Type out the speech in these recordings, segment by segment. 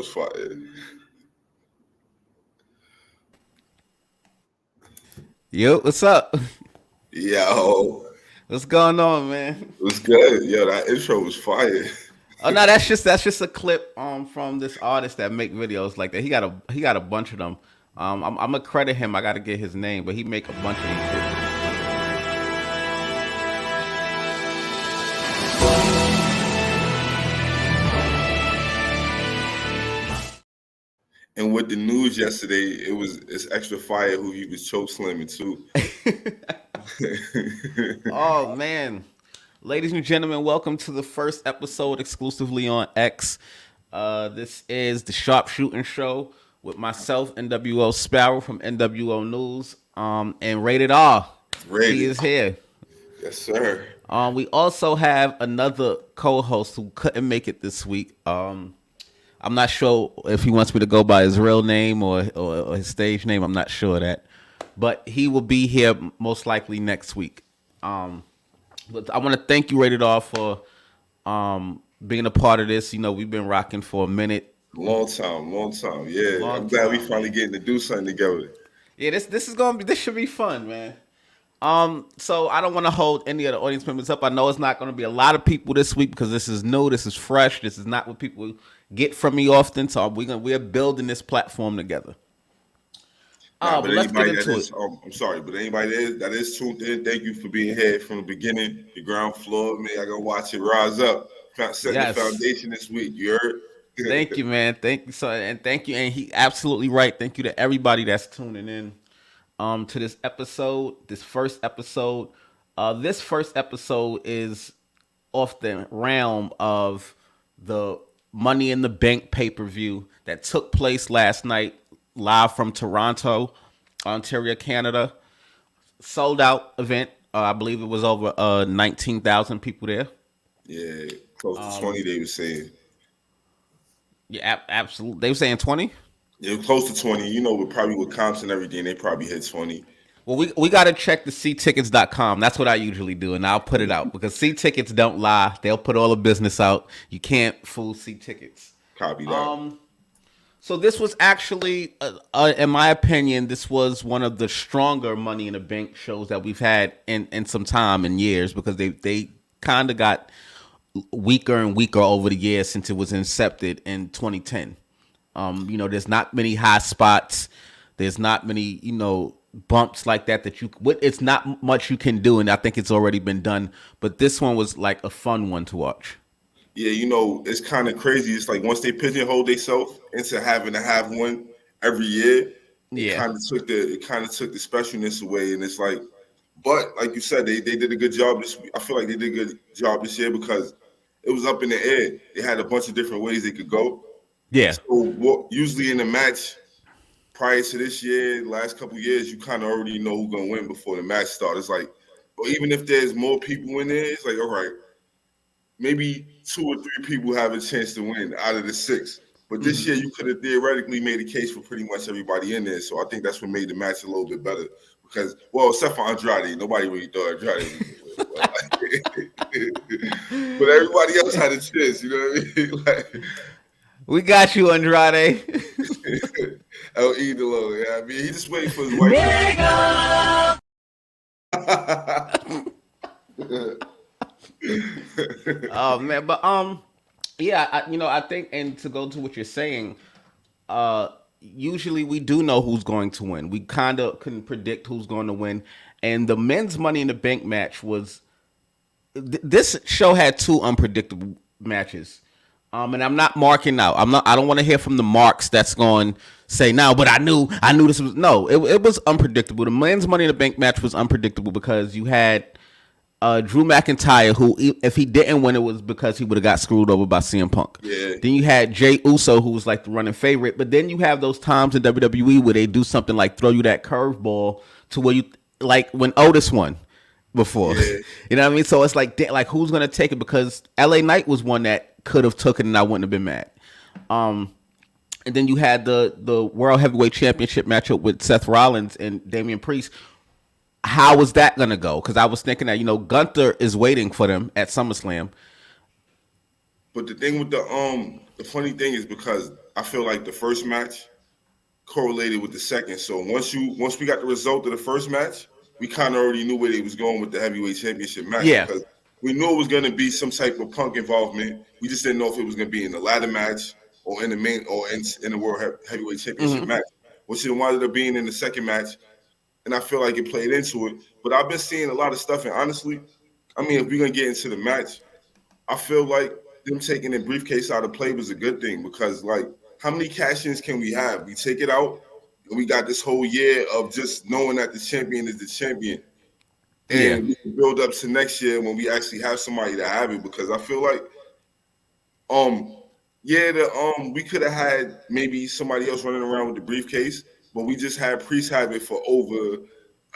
was fire. Yo, what's up? Yo, What's going on, man? it was good. Yo, that intro was fire. Oh no, that's just a clip from this artist that make videos like that. He got a bunch of them. I'm gonna credit him. I gotta get his name, but he make a bunch of these videos. And with the news yesterday, it's extra fire who he was choke slamming too. Oh man, ladies and gentlemen, welcome to the first episode exclusively on X. This is the Shootin show with myself, Sparrow from NWO News, and R8ed R. He is here. Yes, sir. We also have another co-host who couldn't make it this week. I'm not sure if he wants me to go by his real name or his stage name. I'm not sure of that. But he will be here most likely next week. But I want to thank you, R8ed R, for being a part of this. You know, we've been rocking for a minute. Long time. Yeah, I'm glad we finally getting to do something together. Yeah, this should be fun, man. So I don't want to hold any of the audience members up. I know it's not going to be a lot of people this week because this is new, this is fresh, this is not what people get from me often. So we're building this platform together. But let's get into it. I'm sorry, but anybody that is tuned in, thank you for being here from the beginning, the ground floor. Man, I gotta watch it rise up, set the foundation this week. You heard? Thank you, man. Thank you, and thank you. And he absolutely right. Thank you to everybody that's tuning in to this episode, this first episode. This first episode is off the realm of the Money in the Bank pay-per-view that took place last night, live from Toronto, Ontario, Canada. Sold out event. I believe it was over 19,000 people there. Yeah, close to 20, they were saying. Yeah, absolutely. They were saying 20? Yeah, close to 20. You know, probably with comps and everything, they probably hit 20. Well, we got to check the ctickets.com. That's what I usually do, and I'll put it out because C-Tickets don't lie. They'll put all the business out. You can't fool C-Tickets. Copy that. So this was actually, in my opinion, this was one of the stronger Money in the Bank shows that we've had in some time, in years, because they kind of got weaker and weaker over the years since it was incepted in 2010. You know, there's not many high spots. There's not many, bumps like that it's not much you can do, and I think it's already been done. But this one was like a fun one to watch. Yeah, it's kind of crazy. It's like once they pigeonhole themselves into having to have one every year, it kind of took the specialness away. And it's like, but like you said, they did a good job this week. I feel like they did a good job this year because it was up in the air. They had a bunch of different ways they could go. Yeah. So usually in the match prior to this year, last couple of years, you kind of already know who's gonna win before the match starts. It's like, or even if there's more people in there, it's like, all right, maybe 2 or 3 people have a chance to win out of the 6. But this year, you could have theoretically made a case for pretty much everybody in there. So I think that's what made the match a little bit better. Because, well, except for Andrade, nobody really thought Andrade would win. But everybody else had a chance, you know what I mean? Like, we got you, Andrade. R8edr, yeah. I mean, he just waiting for his wife. Oh man, but yeah, I think, and to go to what you're saying, usually we do know who's going to win. We kind of couldn't predict who's going to win, and the men's Money in the Bank match was. This show had 2 unpredictable matches. And I'm not marking out. I don't want to hear from the marks that's going to say, no, but I knew this was. No, it was unpredictable. The men's Money in the Bank match was unpredictable because you had Drew McIntyre, who, if he didn't win, it was because he would have got screwed over by CM Punk. Yeah. Then you had Jey Uso, who was like the running favorite. But then you have those times in WWE where they do something like throw you that curveball to where you, like when Otis won before. Yeah. You know what I mean? So it's like who's going to take it? Because LA Knight was one that could have took it and I wouldn't have been mad. And then you had the World Heavyweight Championship matchup with Seth Rollins and Damian Priest. How was that going to go? Because I was thinking that, Gunther is waiting for them at SummerSlam. But the thing with the funny thing is because I feel like the first match correlated with the second. So once we got the result of the first match, we kind of already knew where they was going with the heavyweight championship match Yeah. because we knew it was going to be some type of Punk involvement. We just didn't know if it was going to be in the ladder match or in the main or in the world heavyweight championship match, which it wound up being in the second match. And I feel like it played into it. But I've been seeing a lot of stuff, and honestly, I mean, if we're gonna get into the match, I feel like them taking the briefcase out of play was a good thing because, like, how many cash-ins can we have? We take it out, and we got this whole year of just knowing that the champion is the champion, Yeah. and we can build up to next year when we actually have somebody to have it. Because I feel like, um, yeah, we could have had maybe somebody else running around with the briefcase, but we just had Priest have it for over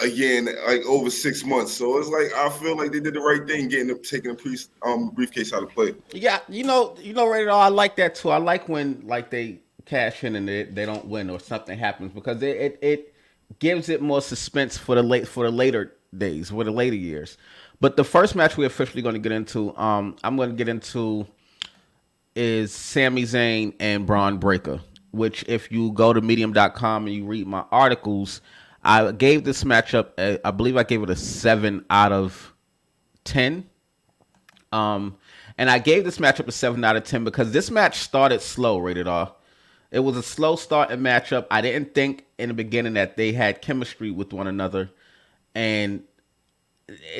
a year and like over 6 months. So it's like I feel like they did the right thing taking the Priest briefcase out of play. Yeah, right. I like that too. I like when like they cash in and they don't win or something happens because it gives it more suspense for the later days, for the later years. But the first match we're officially going to get into, I'm going to get into is Sami Zayn and Braun Breaker. Which, if you go to medium.com and you read my articles, I gave this matchup, I believe I gave it a 7 out of 10. And I gave this matchup a 7 out of 10 because this match started slow, rated R. It was a slow starting matchup. I didn't think in the beginning that they had chemistry with one another. And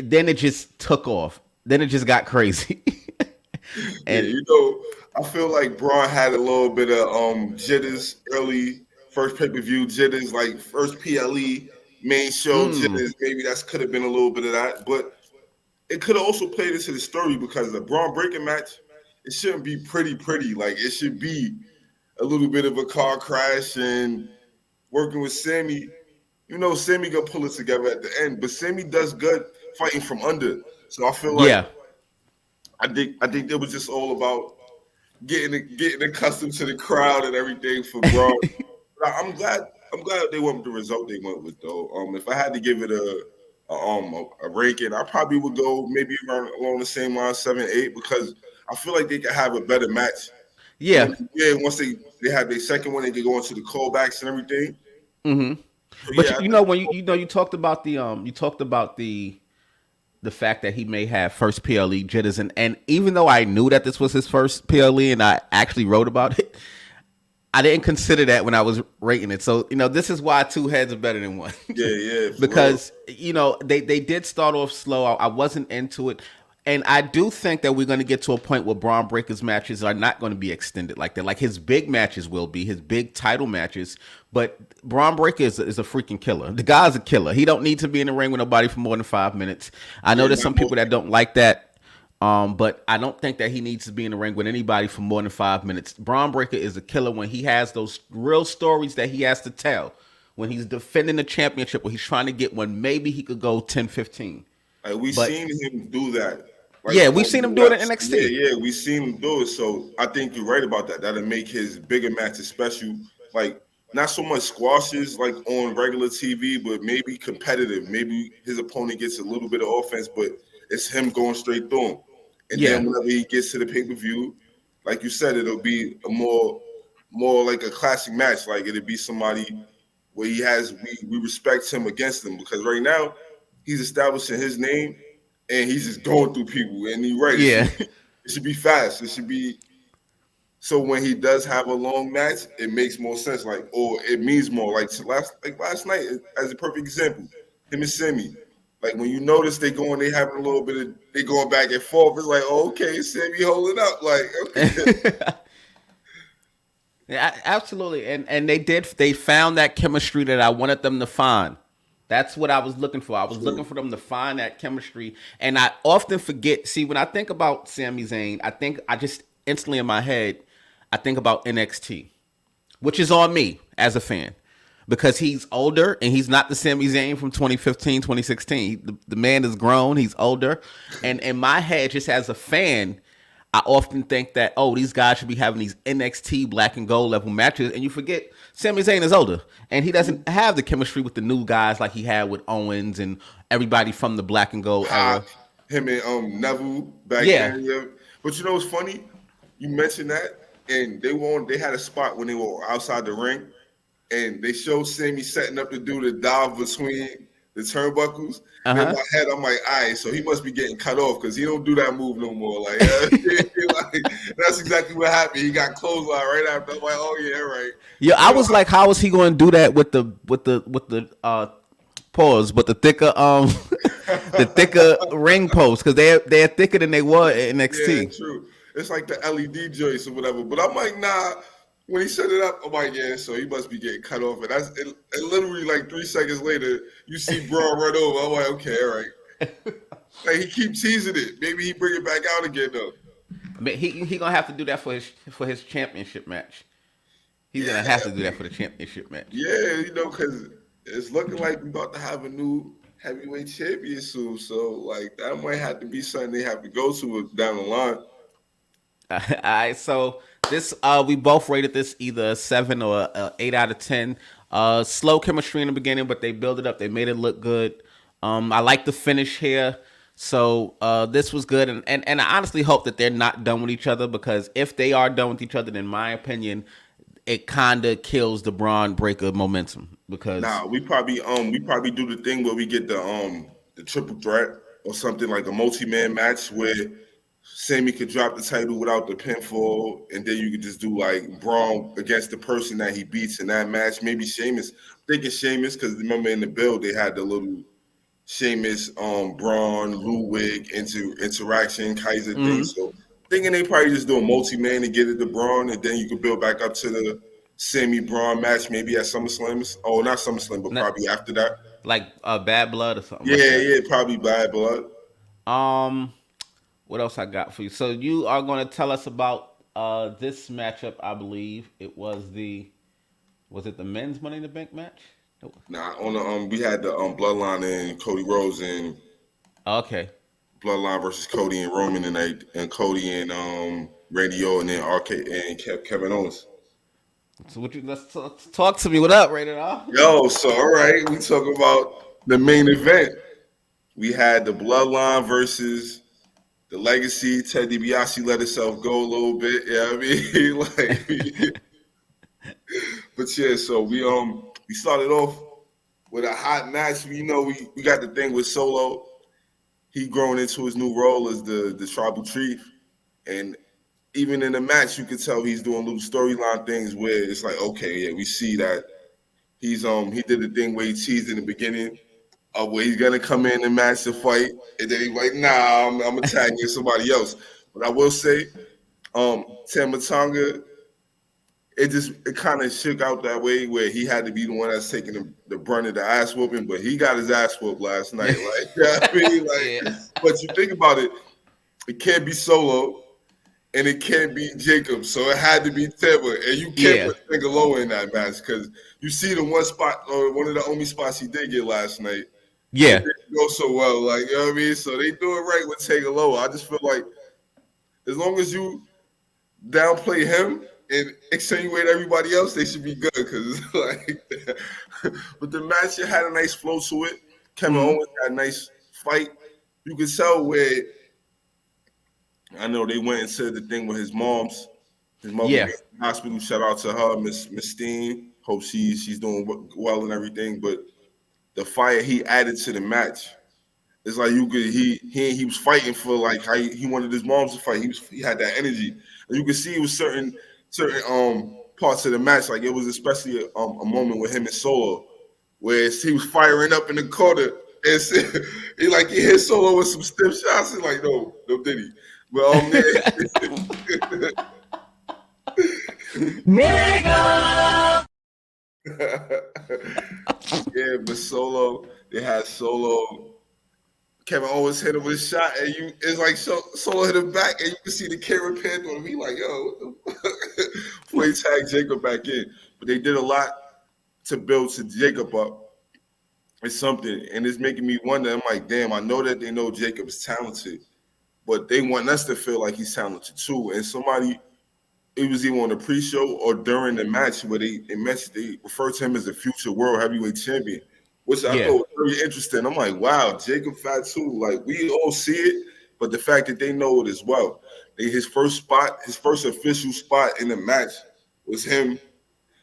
then it just took off. Then it just got crazy. And I feel like Braun had a little bit of jitters early, first pay-per-view jitters, like first PLE main show jitters. Maybe that could have been a little bit of that. But it could have also played into the story because the Braun Breaker match, it shouldn't be pretty. Like, it should be a little bit of a car crash and working with Sami. Sami gonna pull it together at the end, but Sami does good fighting from under. So I feel like I think it was just all about getting accustomed to the crowd and everything for Braun. I'm glad they went with the result they went with though. If I had to give it a ranking, I probably would go maybe around along the same line, 7-8, because I feel like they could have a better match. Yeah. Once they have their second one, they can go into the callbacks and everything. Mm-hmm. So, but when you talked about the fact that he may have first PLE jitters, and even though I knew that this was his first PLE and I actually wrote about it, I didn't consider that when I was rating it. So, this is why two heads are better than one. Yeah. Because, they did start off slow. I wasn't into it. And I do think that we're going to get to a point where Braun Breaker's matches are not going to be extended like that. Like his big matches will be, his big title matches. But Braun Breaker is a freaking killer. The guy's a killer. He don't need to be in the ring with nobody for more than 5 minutes. I know there's some people that don't like that. But I don't think that he needs to be in the ring with anybody for more than 5 minutes. Braun Breaker is a killer when he has those real stories that he has to tell. When he's defending the championship, when he's trying to get one, maybe he could go 10-15. We've seen him do that. We've seen him do it in NXT. Yeah, we've seen him do it. So I think you're right about that. That'll make his bigger matches special. Like, not so much squashes like on regular TV, but maybe competitive. Maybe his opponent gets a little bit of offense, but it's him going straight through him. And then whenever he gets to the pay-per-view, like you said, it'll be a more like a classic match. Like, it'll be somebody where we respect him against him, because right now he's establishing his name and he's just going through people. And you're right. Yeah. It should be fast. It should be. So when he does have a long match, it makes more sense. Like, or it means more. Like last night, as a perfect example, him and Sami. Like, when you notice they having a little bit of, they going back and forth. It's like, oh, okay, Sami holding up. Like, okay. Yeah, absolutely. And they found that chemistry that I wanted them to find. That's what I was looking for. I was looking for them to find that chemistry. And I often forget. See, when I think about Sami Zayn, I just instantly in my head, I think about NXT, which is on me as a fan, because he's older and he's not the Sami Zayn from 2015, 2016. The man is grown. He's older. And in my head, just as a fan, I often think that, these guys should be having these NXT black and gold level matches. And you forget Sami Zayn is older and he doesn't have the chemistry with the new guys like he had with Owens and everybody from the black and gold era. Him and Neville back then. Yeah. But you know what's funny? You mentioned that. and they had a spot when they were outside the ring, and they showed Sammy setting up to do the dive between the turnbuckles. And in Uh-huh. my head, I'm like, all right, so he must be getting cut off because he don't do that move no more. Like, like that's exactly what happened. He got clothesline right after. I'm like, oh yeah, right. Yeah, You I know, was like, how is he going to do that with the pause, but the thicker the thicker ring posts because they're thicker than they were at yeah, NXT. true. It's like the LED joints or whatever. But I'm like, nah. When he set it up, I'm like, yeah, so he must be getting cut off. And that's it, literally like 3 seconds later, you see Braun run over. I'm like, okay, all right. Like he keeps teasing it. Maybe he bring it back out again though. But he gonna have to do that for his championship match. He's Yeah, gonna have to I do that mean, for the championship match. yeah, because it's looking like we're about to have a new heavyweight champion soon. So like that might have to be something they have to go to down the line. All right, so this we both rated this either a 7 or a 8 out of 10. Slow chemistry in the beginning, but they built it up. They made it look good. I like the finish here. So this was good, and I honestly hope that they're not done with each other because if they are done with each other, then in my opinion, it kind of kills the Braun Breaker momentum because Nah, we probably do the thing where we get the triple threat or something like a multi-man match where Sammy could drop the title without the pinfall, and then you could just do like Braun against the person that he beats in that match. Maybe Sheamus. I'm thinking Sheamus because remember in the build they had the little Sheamus, Braun, Ludwig interaction Kaiser thing. mm-hmm. So thinking they probably just do a multi-man to get it to Braun, and then you could build back up to the Sammy Braun match maybe at SummerSlam. Oh, not SummerSlam, but Not, probably after that. like Bad Blood or something like Yeah, that. yeah, probably Bad Blood. Um, what else I got for you? So you are going to tell us about this matchup. I believe it was it the men's Money in the Bank match? Nah, on the we had the Bloodline and Cody Rhodes and Okay. Bloodline versus Cody and Roman and Cody and Randy Orton and RK and Kevin Owens. So let's talk to me. What up, Rated R? Yo, so all right, we talk about the main event. We had the Bloodline versus the Legacy. Ted DiBiase let himself go a little bit. Yeah, I mean, like, but yeah. So we started off with a hot match. We got the thing with Solo. He growing into his new role as the tribal chief, and even in the match, you could tell he's doing little storyline things where it's like, okay, yeah, we see that he did the thing where he teased in the beginning of where he's gonna come in and match the fight, and then he's like, nah, I'm gonna tag in somebody else. But I will say, Tama Tonga, it kind of shook out that way where he had to be the one that's taking the brunt of the ass whooping, but he got his ass whooped last night. Like, you know what I mean? Like, Yeah. but you think about it, it can't be Solo and it can't be Jacob, so it had to be Tama, and you can't Yeah. put Bigelow in that match because you see the one spot or one of the only spots he did get last night. It Yeah. didn't go so well, like, you know what I mean? So they do it right with Bigelow. I just feel like as long as you downplay him and extenuate everybody else, they should be good. Because like, but the match it had a nice flow to it. Kevin Mm-hmm. Owens had a nice fight. You could tell where I know they went and said the thing with his mom's. His mother Yeah. was in the hospital. Shout out to her, Miss Steen. Hope she's doing well and everything. But the fire he added to the match. It's like you could he was fighting for like how he wanted his moms to fight. He had that energy, and you could see it was certain parts of the match. Like it was especially a moment with him and Solo, where he was firing up in the corner, and he hit Solo with some stiff shots. He's like, no, did he? But Nigga! yeah, but Solo, they had Solo. Kevin Owens hit him with a shot, and it's like Solo hit him back, and you can see the camera pan on him. He like, yo, what the fuck? Before he tagged Jacob back in. But they did a lot to build to Jacob up. It's something, and it's making me wonder. I'm like, damn, I know that they know Jacob's talented, but they want us to feel like he's talented too. And somebody, it was even on the pre-show or during the match where they referred to him as the future world heavyweight champion, which I Yeah. thought was very interesting. I'm like, wow, Jacob Fatu, like we all see it, but the fact that they know it as well. his first official spot in the match was him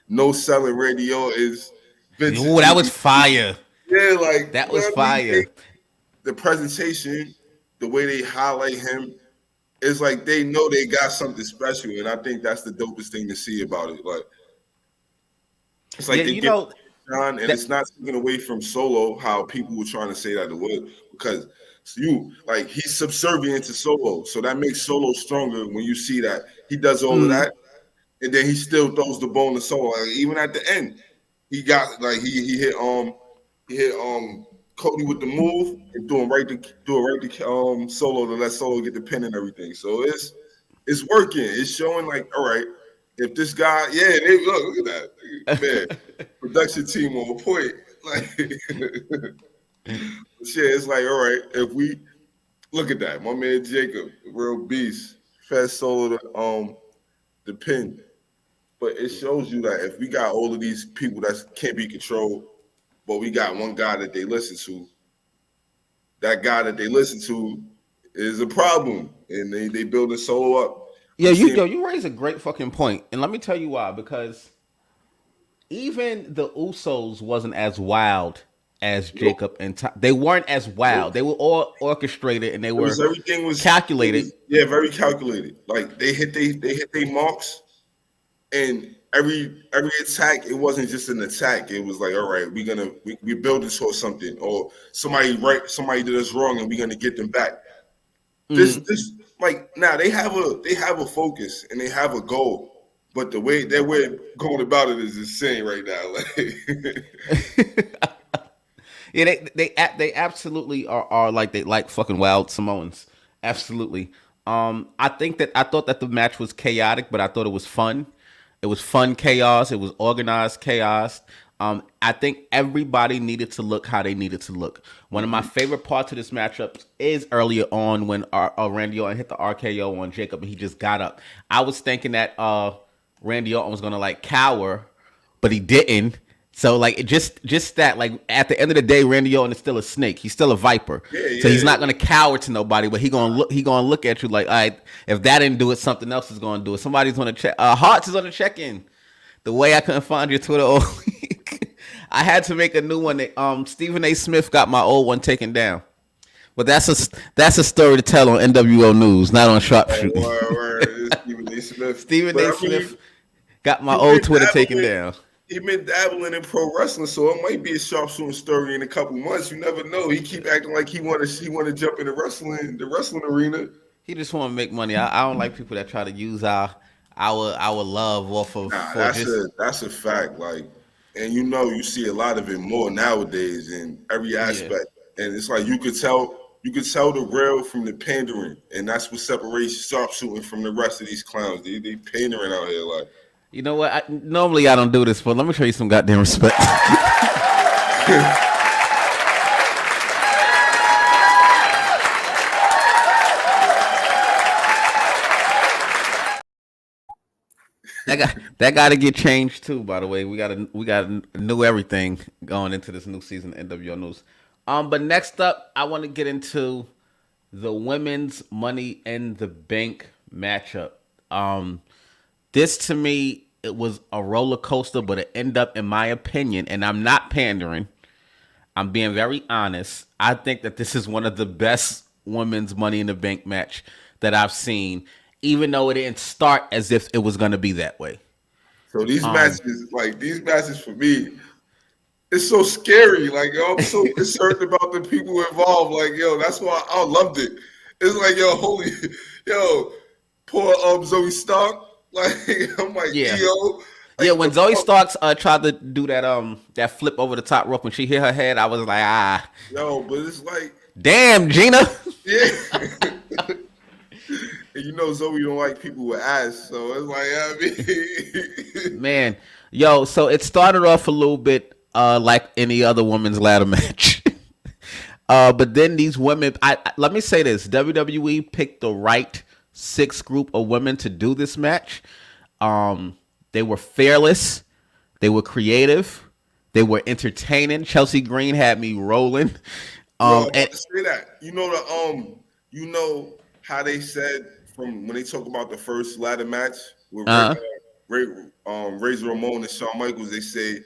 no selling radio is vintage. Ooh, that was fire. Yeah, like That you know was what I mean? fire. The presentation, the way they highlight him, it's like they know they got something special, and I think that's the dopest thing to see about it. Like it's like Yeah, they you get know John, and that. it's not taken away from Solo how people were trying to say that it would, because he's subservient to Solo, so that makes Solo stronger when you see that he does all of that, and then he still throws the bone to Solo. Like, even at the end, he got like he hit Cody with the move and do it right to Solo to let Solo get the pin and everything. So it's working. It's showing like, all right, if this guy, they look at that, man, production team on point. Like, shit, it's like, all right, if we look at that, my man Jacob, real beast, fast Solo the pin. But it shows you that if we got all of these people that can't be controlled, but we got one guy that they listen to, that guy that they listen to is a problem, and they build a Solo up. Yeah, you raise a great fucking point, and let me tell you why. Because even the Usos wasn't as wild as Jacob and they weren't as wild. They were all orchestrated and everything was calculated. Very calculated. Like they hit their marks, and every attack, it wasn't just an attack. It was like, all right, we building towards something, or somebody did us wrong, and we're gonna get them back. This like now they have a focus and they have a goal, but the way they're going about it is insane right now. Like, yeah, they absolutely are like they like fucking wild Samoans. Absolutely. I thought that the match was chaotic, but I thought it was fun. It was fun chaos. It was organized chaos. I think everybody needed to look how they needed to look. One of my favorite parts of this matchup is earlier on when Randy Orton hit the RKO on Jacob and he just got up. I was thinking that Randy Orton was gonna like cower, but he didn't. So like it just that like at the end of the day, Randy Orton is still a snake. He's still a viper. So he's not gonna cower to nobody, but he gonna look at you like, all right, if that didn't do it, something else is gonna do it. Somebody's gonna check. Hearts is on the check-in. The way I couldn't find your Twitter all week, I had to make a new one. Stephen A. Smith got my old one taken down, but that's a story to tell on NWO News, not on Sharpshooting. Stephen A. Smith. Stephen A. Smith got my old Twitter taken down. He been dabbling in pro wrestling, so it might be a sharpshooting story in a couple months. You never know. He keep acting like he want to jump in the wrestling arena. He just want to make money. I don't like people that try to use our love off of. That's a fact. Like, and you see a lot of it more nowadays in every aspect, and it's like you could tell the real from the pandering, and that's what separates sharpshooting from the rest of these clowns. They pandering out here like. You know what? Normally I don't do this, but let me show you some goddamn respect. That got to get changed too. By the way, we got a new everything going into this new season of NWO News. But next up, I want to get into the women's Money in the Bank matchup. This to me, it was a roller coaster, but it ended up, in my opinion, and I'm not pandering, I'm being very honest, I think that this is one of the best women's Money in the Bank match that I've seen, even though it didn't start as if it was going to be that way. So these matches for me, it's so scary. Like, yo, I'm so concerned about the people involved. Like, yo, that's why I loved it. It's like, poor Zoe Stark. Like, I'm like, yo. Like, when Zoe Starks tried to do that flip over the top rope when she hit her head, I was like, Yo, but it's like, damn, Gina. Yeah. And Zoe don't like people with ass, so it's like, Man, yo, so it started off a little bit like any other women's ladder match. But then these women, let me say this, WWE picked the right 6 group of women to do this match. They were fearless. They were creative. They were entertaining. Chelsea Green had me rolling. And say that. You know how they said from when they talk about the first ladder match with Uh-huh. Razor Ramon and Shawn Michaels, they say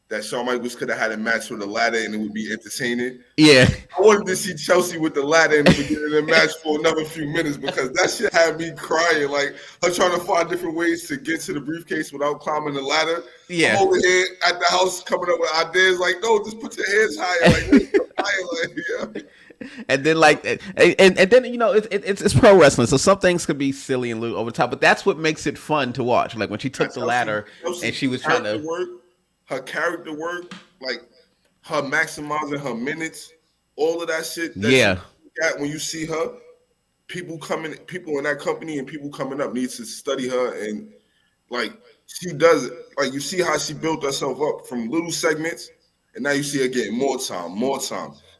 that Shawn Michaels could have had a match with a ladder and it would be entertaining. Yeah. I wanted to see Chelsea with the ladder in the beginning of the match for another few minutes because that shit had me crying. Like her trying to find different ways to get to the briefcase without climbing the ladder. Yeah. I'm over here at the house coming up with ideas like, no, just put your hands higher. Like, raise them higher. Like, yeah. And then like and then it's pro wrestling, so some things could be silly and over the top, but that's what makes it fun to watch. Like when she took the ladder and she was trying to work, her character work, like her maximizing her minutes, all of that shit. That got when you see her, people in that company and people coming up needs to study her and like she does it. Like you see how she built herself up from little segments, and now you see her getting more time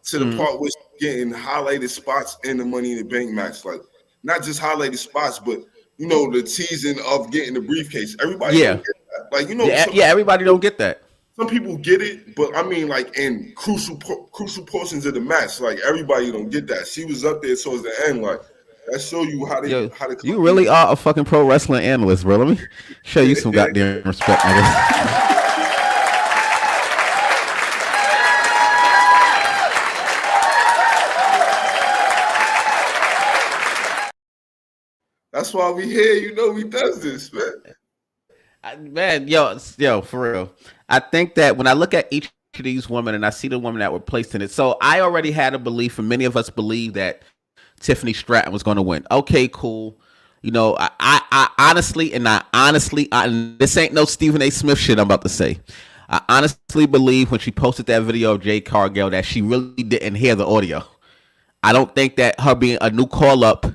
to the part where she's getting highlighted spots in the Money in the Bank match. Like not just highlighted spots, but the teasing of getting the briefcase. Everybody don't get that. Like everybody don't get that. Some people get it, but I mean, like in crucial portions of the match, like everybody don't get that. She was up there towards the end, like that show you how they You really are a fucking pro wrestling analyst, bro. Let me show you some goddamn respect, nigga. That's why we here. We does this, man. Yo, for real. I think that when I look at each of these women and I see the women that were placed in it, so I already had a belief, and many of us believe that Tiffany Stratton was going to win. Okay, cool. I honestly, this ain't no Stephen A. Smith shit I'm about to say. I honestly believe when she posted that video of Jade Cargill that she really didn't hear the audio. I don't think that her being a new call up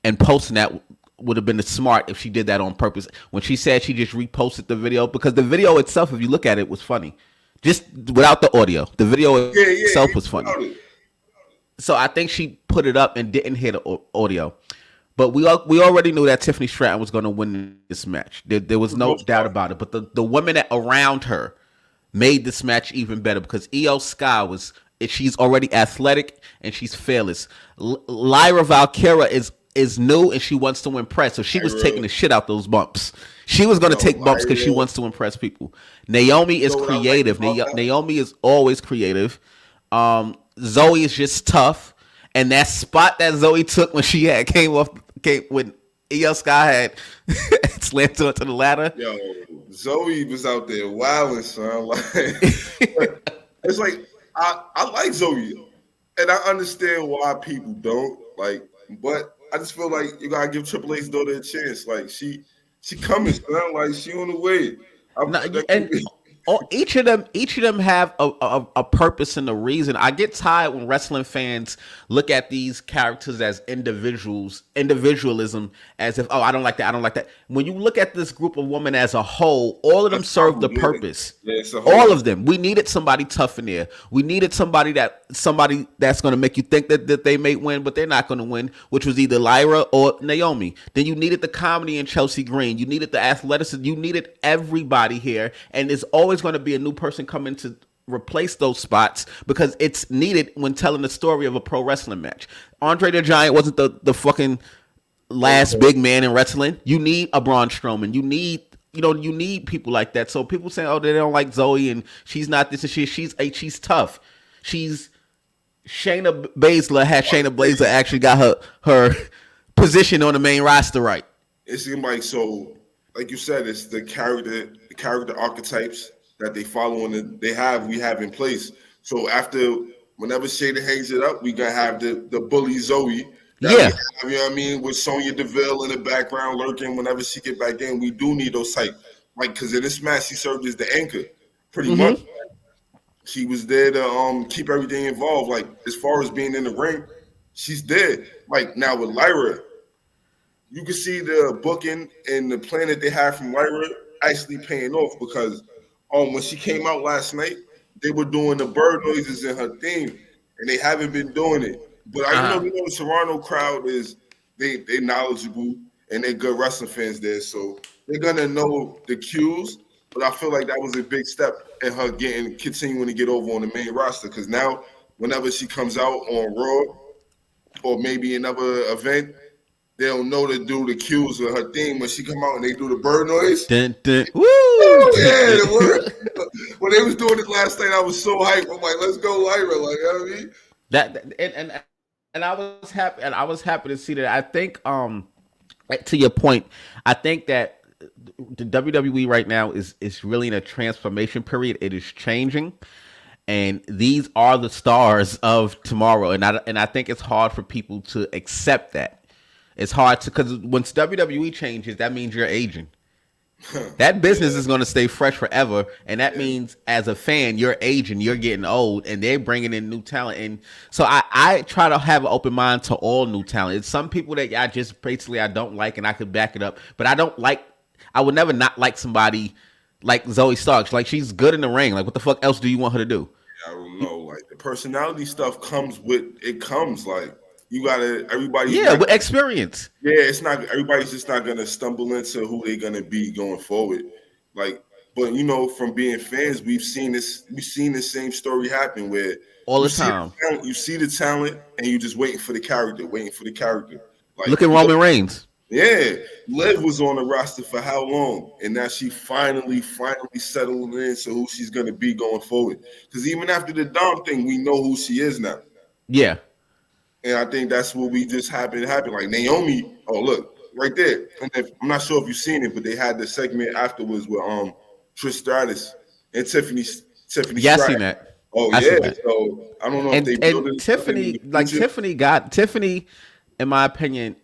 and posting that would have been smart if she did that on purpose. When she said she just reposted the video, because the video itself, if you look at it, was funny. Just without the audio. The video itself was funny. So I think she put it up and didn't hear the audio. But we already knew that Tiffany Stratton was going to win this match. There was no doubt about it. But the women that around her made this match even better because Io Sky she's already athletic and she's fearless. Lyra Valkyria is new and she wants to impress. So she was taking the shit out those bumps. She was going to take bumps because she wants to impress people. Naomi is creative. Naomi is always creative. Zoe is just tough. And that spot that Zoe took when she came when Io Sky had slammed her to the ladder. Yo, Zoe was out there wilding, son. Like, it's like I like Zoe, and I understand why people don't like, but I just feel like you gotta give Triple H's daughter a chance. Like she coming, son. Like she on the way. Each of them have a purpose and a reason. I get tired when wrestling fans look at these characters as individualism, as if, I don't like that. When you look at this group of women as a whole, all of them serve the purpose. All of them. We needed somebody tough in there. We needed somebody that's going to make you think that they may win, but they're not going to win, which was either Lyra or Naomi. Then you needed the comedy in Chelsea Green. You needed the athleticism. You needed everybody here, and there's always going to be a new person coming to replace those spots because it's needed when telling the story of a pro wrestling match. Andre the Giant wasn't the fucking last big man in wrestling. You need a Braun Strowman. You need people like that. So people say, they don't like Zoe and she's not this and she's tough. She's Shayna Baszler. Shayna Baszler actually got her position on the main roster right. It seemed like, so like you said, it's the character archetypes that they follow and we have in place. So whenever Shayna hangs it up, we gonna have the bully Zoe. Have, you know what I mean? With Sonya Deville in the background lurking whenever she get back in. We do need those type. Like, because in this match, she served as the anchor, pretty much. She was there to keep everything involved. Like, as far as being in the ring, she's there. Like, now with Lyra, you can see the booking and the plan that they have from Lyra actually paying off because when she came out last night, they were doing the bird noises in her theme, and they haven't been doing it. But we know the Toronto crowd is they knowledgeable and they're good wrestling fans there, so they're gonna know the cues. But I feel like that was a big step in her continuing to get over on the main roster because now whenever she comes out on Raw or maybe another event, they don't know to do the cues of her theme when she come out and they do the bird noise. Dun, dun, woo! Oh yeah, when they was doing it last night, I was so hyped. I'm like, let's go, Lyra. Like, you know what I mean? And I was happy, and I was happy to see that. I think to your point, I think that the WWE right now is really in a transformation period. It is changing, and these are the stars of tomorrow. And I think it's hard for people to accept that. It's hard to, because once WWE changes, that means you're aging. That business is going to stay fresh forever, and that means as a fan, you're aging, you're getting old, and they're bringing in new talent. And so I try to have an open mind to all new talent. It's some people that I just basically I don't like, and I could back it up, but I would never not like somebody like Zoe Starks. Like, she's good in the ring. Like, what the fuck else do you want her to do? I don't know. Like, the personality stuff comes like. You gotta with experience. Yeah, it's not everybody's just not gonna stumble into who they're gonna be going forward. Like, but from being fans, we've seen the same story happen where all the time. You see the talent and you just waiting for the character. Like, look at Roman Reigns. Yeah, Liv was on the roster for how long, and now she finally settled into who she's gonna be going forward. Because even after the Dom thing, we know who she is now. Yeah. And I think that's what we just happened. Like Naomi, oh look, right there. And I'm not sure if you've seen it, but they had the segment afterwards with Trish Stratus and Tiffany. Yeah, I've seen that. Oh yeah. So I don't know if they built it. Tiffany, in my opinion,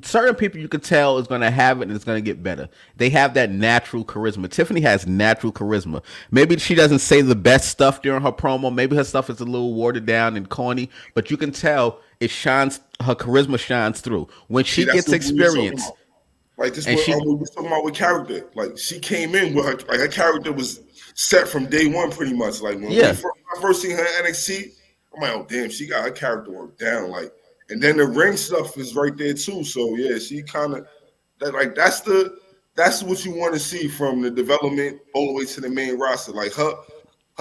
certain people you could tell is going to have it and it's going to get better. They have that natural charisma. Tiffany has natural charisma. Maybe she doesn't say the best stuff during her promo. Maybe her stuff is a little watered down and corny, but you can tell it shines. Her charisma shines through when she gets experience. Like this, we were talking about with character. Like, she came in with her character was set from day one, pretty much. Like when I first seen her in NXT, I'm like, oh damn, she got her character worked down. Like. And then the ring stuff is right there too. So yeah, she kind of that's what you want to see from the development all the way to the main roster. Like her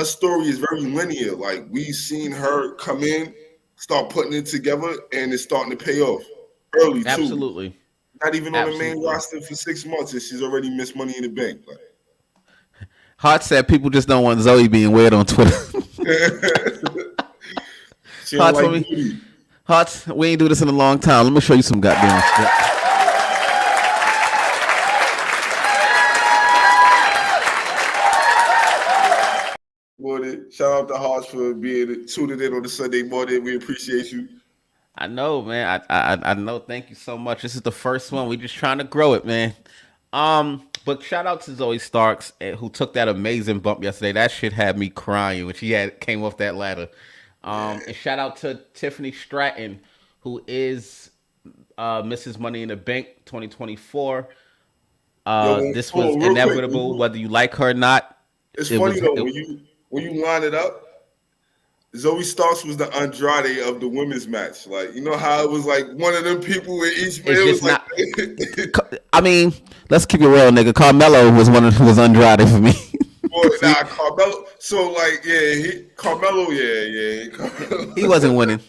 story is very linear. Like, we've seen her come in, start putting it together, and it's starting to pay off early too. Absolutely. Not even on the main roster for 6 months, and she's already missed Money in the Bank. Like, Hart said people just don't want Zoe being weird on Twitter. She don't like beauty. Hutz, we ain't do this in a long time. Let me show you some goddamn stuff. Shout out to Hutz for being tuned in on the Sunday morning. We appreciate you. I know, man. I know. Thank you so much. This is the first one. We just trying to grow it, man. But shout out to Zoe Starks, who took that amazing bump yesterday. That shit had me crying when she came off that ladder. And shout out to Tiffany Stratton, who is Mrs. Money in the Bank 2024. This was inevitable, whether you like her or not. It's funny though, when you line it up, Zoe Starks was the Andrade of the women's match. Like, you know how it was like one of them people with each man. It was like, I mean, let's keep it real, nigga. Carmelo was Andrade for me. Boy, Carmelo. So like, Carmelo. He wasn't winning.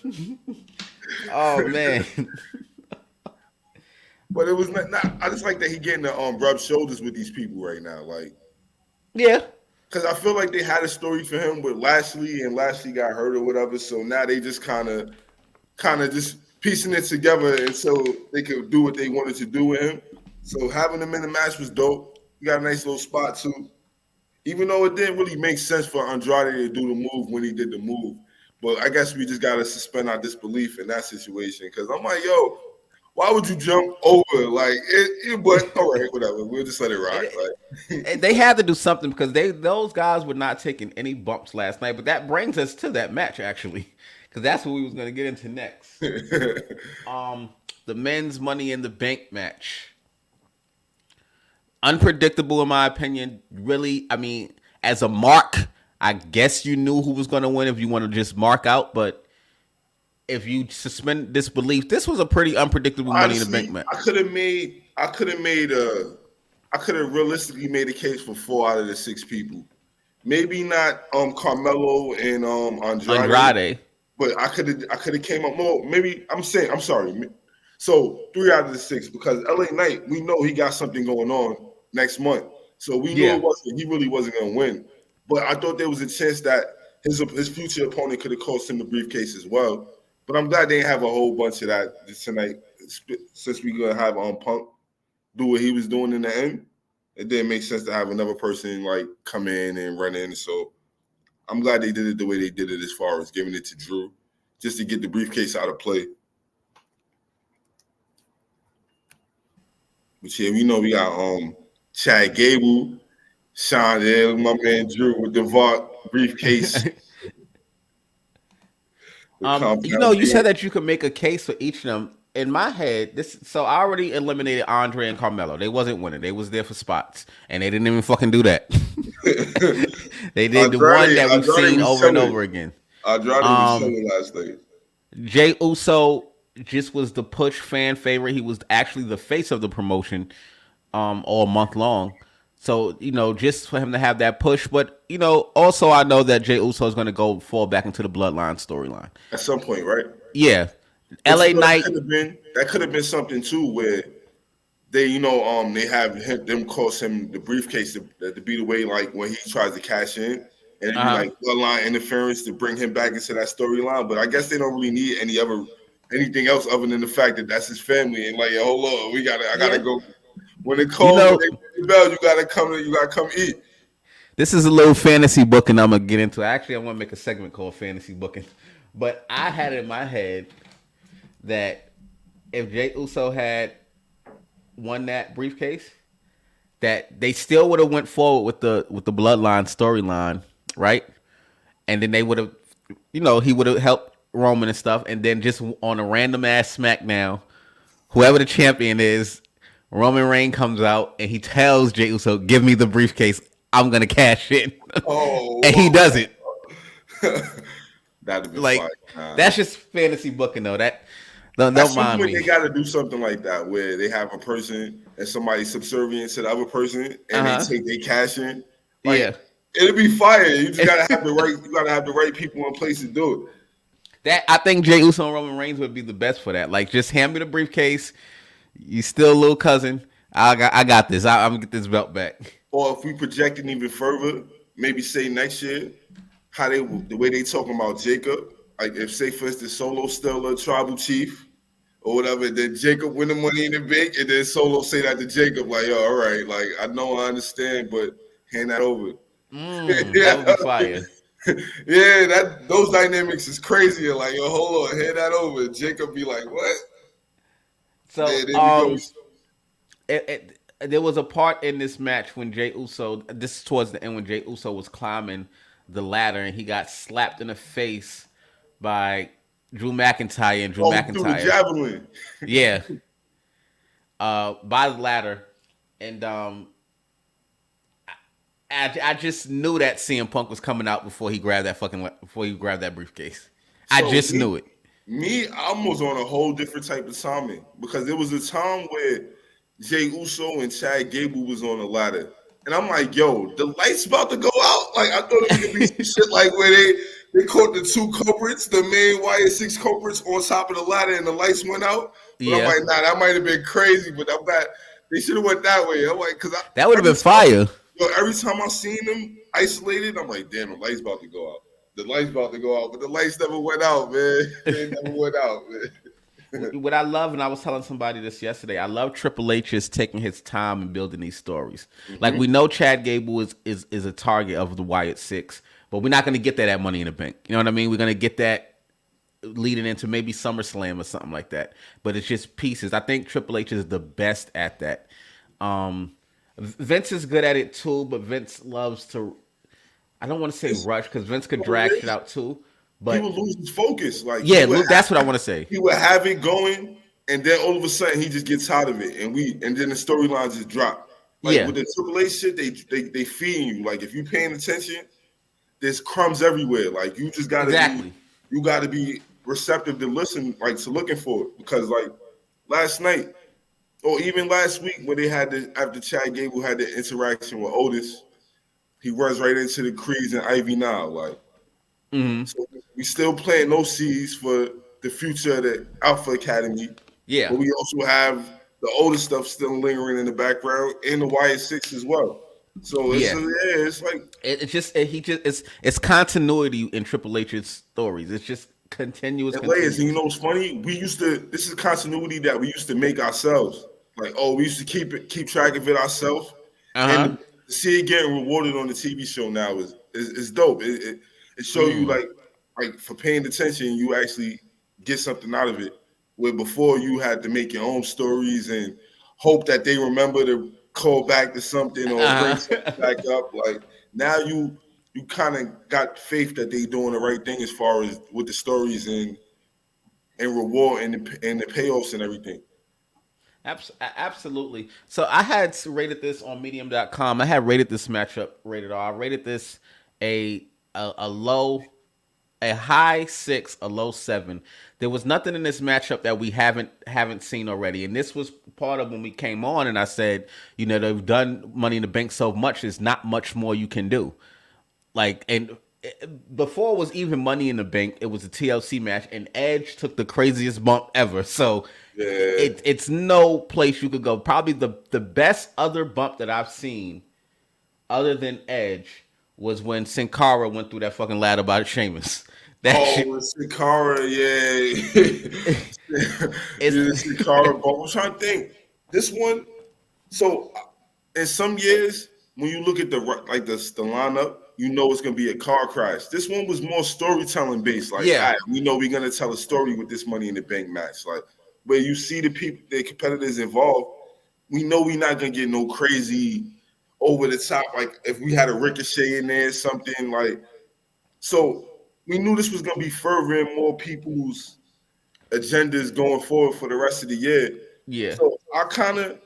Oh man. But it was not. I just like that he getting to rub shoulders with these people right now. Like, yeah. Because I feel like they had a story for him with Lashley, and Lashley got hurt or whatever. So now they just kind of just piecing it together until they could do what they wanted to do with him. So having him in the match was dope. We got a nice little spot too. Even though it didn't really make sense for Andrade to do the move when he did the move. But I guess we just got to suspend our disbelief in that situation. Because I'm like, yo, why would you jump over? Like, but all right, whatever. We'll just let it rock. Like. They had to do something because those guys were not taking any bumps last night. But that brings us to that match, actually. Because that's what we was going to get into next. The men's Money in the Bank match. Unpredictable, in my opinion. Really, I mean, as a mark, I guess you knew who was going to win if you want to just mark out. But if you suspend disbelief, this was a pretty unpredictable Money in the Bank match. I could have realistically made a case for 4 out of the 6 people. Maybe not Carmelo and Andrade. Andrade. But I could have came up more. Maybe I'm sorry. So 3 out of the 6 because LA Knight, we know he got something going on next month. So we knew Yeah. he really wasn't gonna win. But I thought there was a chance that his future opponent could have cost him the briefcase as well. But I'm glad they didn't have a whole bunch of that tonight, since we gonna have Punk do what he was doing in the end. It didn't make sense to have another person like come in and run in. So I'm glad they did it the way they did it, as far as giving it to Drew, just to get the briefcase out of play. But yeah, we know we got Chad Gable, Sean Hill, my man Drew with the Vought briefcase. You said that you could make a case for each of them. In my head, so I already eliminated Andre and Carmelo. They wasn't winning. They was there for spots, and they didn't even fucking do that. They did the one that we've seen over and over again. Andrade was selling last night. Jey Uso just was the push fan favorite. He was actually the face of the promotion all month long. So, just for him to have that push. But, also I know that Jey Uso is going to fall back into the Bloodline storyline. At some point, right? Yeah. But LA Knight. That could have been something, too, where they, they have them cost him the briefcase to beat away, like, when he tries to cash in. And it'd be like Bloodline interference to bring him back into that storyline. But I guess they don't really need anything else other than the fact that that's his family. And, like, hold on, I got to go. When it calls, when they ring the bell, you gotta come eat. This is a little fantasy booking I'm gonna get into. Actually, I want to make a segment called fantasy booking. But I had it in my head that if Jey Uso had won that briefcase, that they still would have went forward with the Bloodline storyline, right? And then they would have, he would have helped Roman and stuff, and then just on a random ass SmackDown, whoever the champion is, Roman Reigns comes out and he tells Jey Uso, "Give me the briefcase. I'm gonna cash in." And he does it. That'd be like fine. That's just fantasy booking though. Don't mind me. They got to do something like that where they have a person and somebody subservient to the other person, and they take their cash in. Like, it'll be fire. You just gotta have the right. You gotta have the right people in place to do it. I think Jey Uso and Roman Reigns would be the best for that. Like, just hand me the briefcase. You still a little cousin. I got this. I'm gonna get this belt back. Or if we project it even further, maybe say next year, the way they talking about Jacob. Like, if say for instance Solo still a tribal chief or whatever, then Jacob win the Money in the Bank, and then Solo say that to Jacob, like, yo, all right, like, I know, I understand, but hand that over. That would be fire. Yeah, those dynamics is crazy. Like, yo, hold on, hand that over. Jacob be like, what? So, there was a part in this match when Jey Uso, this is towards the end, when Jey Uso was climbing the ladder and he got slapped in the face by Drew McIntyre, and Drew McIntyre. Through the javelin. Yeah. By the ladder. And I just knew that CM Punk was coming out before he grabbed that briefcase. I just knew it. I was on a whole different type of timing, because there was a time where Jey Uso and Chad Gable was on the ladder. And I'm like, yo, the light's about to go out. Like, I thought it was going to be some shit like where they caught the 2 culprits, the main wire 6 culprits on top of the ladder, and the lights went out. But I'm like, nah, that might have been crazy, but I'm not. They should have went that way. I'm like, that would have been fire. Yo, every time I seen them isolated, I'm like, damn, the light's about to go out. The light's about to go out, but the lights never went out, man. They never went out, man. What I love, and I was telling somebody this yesterday, I love Triple H is taking his time and building these stories. Mm-hmm. Like, we know Chad Gable is a target of the Wyatt 6, but we're not going to get that at Money in the Bank. You know what I mean? We're going to get that leading into maybe SummerSlam or something like that. But it's just pieces. I think Triple H is the best at that. Vince is good at it too, but Vince loves to, I don't want to say rush, because Vince could drag shit out too. But he would lose his focus. Like, that's what I want to say. He would have it going, and then all of a sudden he just gets tired of it, and then the storylines just drop. Like, with the Triple H shit, they feeding you. Like, if you paying attention, there's crumbs everywhere. Like, you just gotta be receptive to listen, like, to looking for it. Because, like, last night, or even last week, when they had after Chad Gable had the interaction with Otis, he runs right into the Creeds and Ivy now. Like, so we still playing those seeds for the future of the Alpha Academy. Yeah. But we also have the older stuff still lingering in the background, and the YS6 as well. So Yeah. it's like It's continuity in Triple H's stories. It's just continuous, and layers. And you continuous. know what's funny? This is continuity that we used to make ourselves. Like, we used to keep track of it ourselves, Uh-huh. and to see it getting rewarded on the TV show now is dope. It show you Mm. like for paying attention, you actually get something out of it. Where before you had to make your own stories and hope that they remember to call back to something or bring something Uh-huh. back up. Like now you kind of got faith that they doing the right thing as far as with the stories and reward and the payoffs and everything. Absolutely. So I had rated this on medium.com. I had rated this matchup rated R. I rated this a low, a high 6, a low 7. There was nothing in this matchup that we haven't seen already. And this was part of when we came on and I said, they've done Money in the Bank so much, there's not much more you can do. Like, and before it was even Money in the Bank, it was a TLC match, and Edge took the craziest bump ever. So Yeah. it's no place you could go. Probably the best other bump that I've seen, other than Edge, was when Sin Cara went through that fucking ladder by Sheamus. That shit. Sakara, yeah. Yeah, Sakara. But I'm trying to think. This one, so in some years, when you look at the lineup, you know it's gonna be a car crash. This one was more storytelling based. Like, Yeah. all right, we know we're gonna tell a story with this Money in the Bank match. Like, where you see the competitors involved, we know we're not gonna get no crazy over the top. Like if we had a Ricochet in there, something like. So we knew this was gonna be furthering more people's agendas going forward for the rest of the year. Yeah. So I kind of,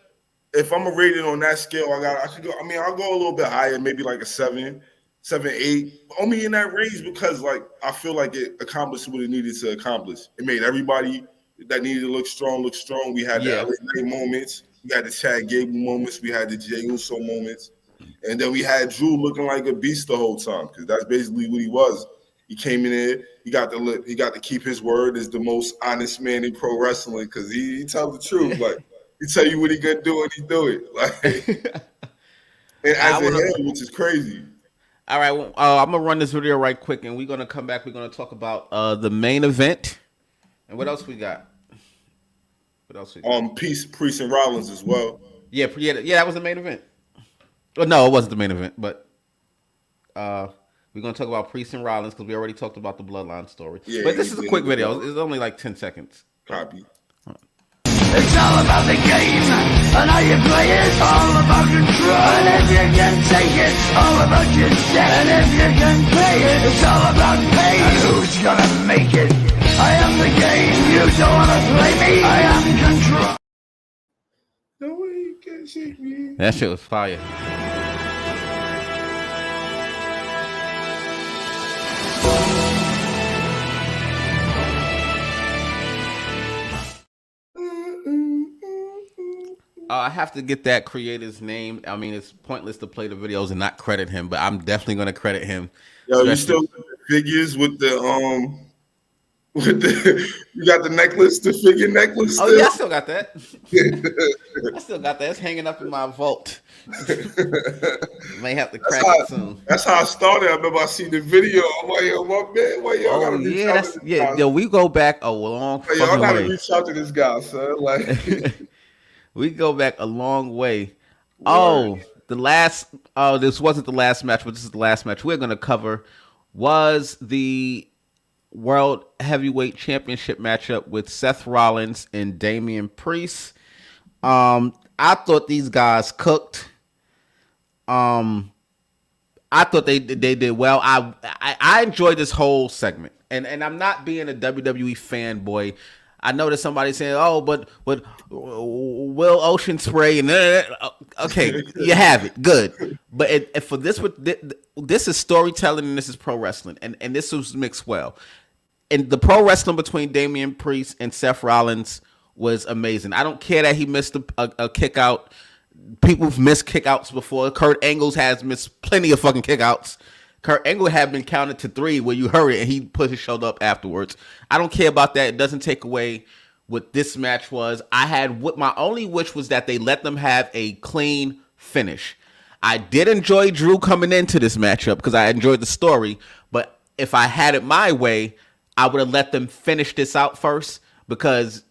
if I'm a rating on that scale, I could go. I mean, I'll go a little bit higher, maybe like a 7, 7, 8. Only in that range because like I feel like it accomplished what it needed to accomplish. It made everybody that needed to look strong look strong. We had the Yeah. LA Knight moments, we had the Chad Gable moments, we had the Jey Uso moments, and then we had Drew looking like a beast the whole time because that's basically what he was. He came in there. He got to keep his word as the most honest man in pro wrestling because he tells the truth. Like he tell you what he gonna do and he do it. Like and as a heel, which is crazy. All right, well, I'm gonna run this video right quick, and we're gonna come back. We're gonna talk about the main event, and what else we got? What else we got? Priest and Rollins as well. Yeah, that was the main event. Well, no, it wasn't the main event, but we're gonna talk about Priest and Rollins because we already talked about the Bloodline story. Yeah, but this is a quick video. It's only like 10 seconds. Copy. It's all about the game and how you play it. It's all about control. And if you can take it, it's all about your debt. And if you can pay it, it's all about pain. And who's gonna make it? I am the game. You don't wanna play me. I am control. No way you can shake me. That shit was fire. I have to get that creator's name. I mean, it's pointless to play the videos and not credit him, but I'm definitely going to credit him. Yo, you still got the figures with the you got the necklace, the figure necklace. Oh yeah, I still got that. I still got that. It's hanging up in my vault. May have to crack it soon. That's how I started. I remember I seen the video. I'm like, yo, my man, why y'all gotta reach out to this guy? Yo, we go back a long Like, y'all gotta way. reach out to this guy, son. Like, we go back a long way. Oh, this wasn't the last match, but this is the last match we're gonna cover. Was the World Heavyweight Championship matchup with Seth Rollins and Damian Priest. I thought these guys cooked. I thought they did well. I enjoyed this whole segment, and I'm not being a WWE fanboy. I know that somebody saying, "Oh, but Will Ocean Spray," and okay, you have it, good. But for this is storytelling and this is pro wrestling, and this was mixed well. And the pro wrestling between Damian Priest and Seth Rollins was amazing. I don't care that he missed a kick out. People have missed kickouts before. Kurt Angle has missed plenty of fucking kickouts. Kurt Angle had been counted to 3 where you heard it and he put his shoulder up afterwards. I don't care about that. It doesn't take away what this match was. My only wish was that they let them have a clean finish. I did enjoy Drew coming into this matchup because I enjoyed the story, but if I had it my way, I would have let them finish this out first because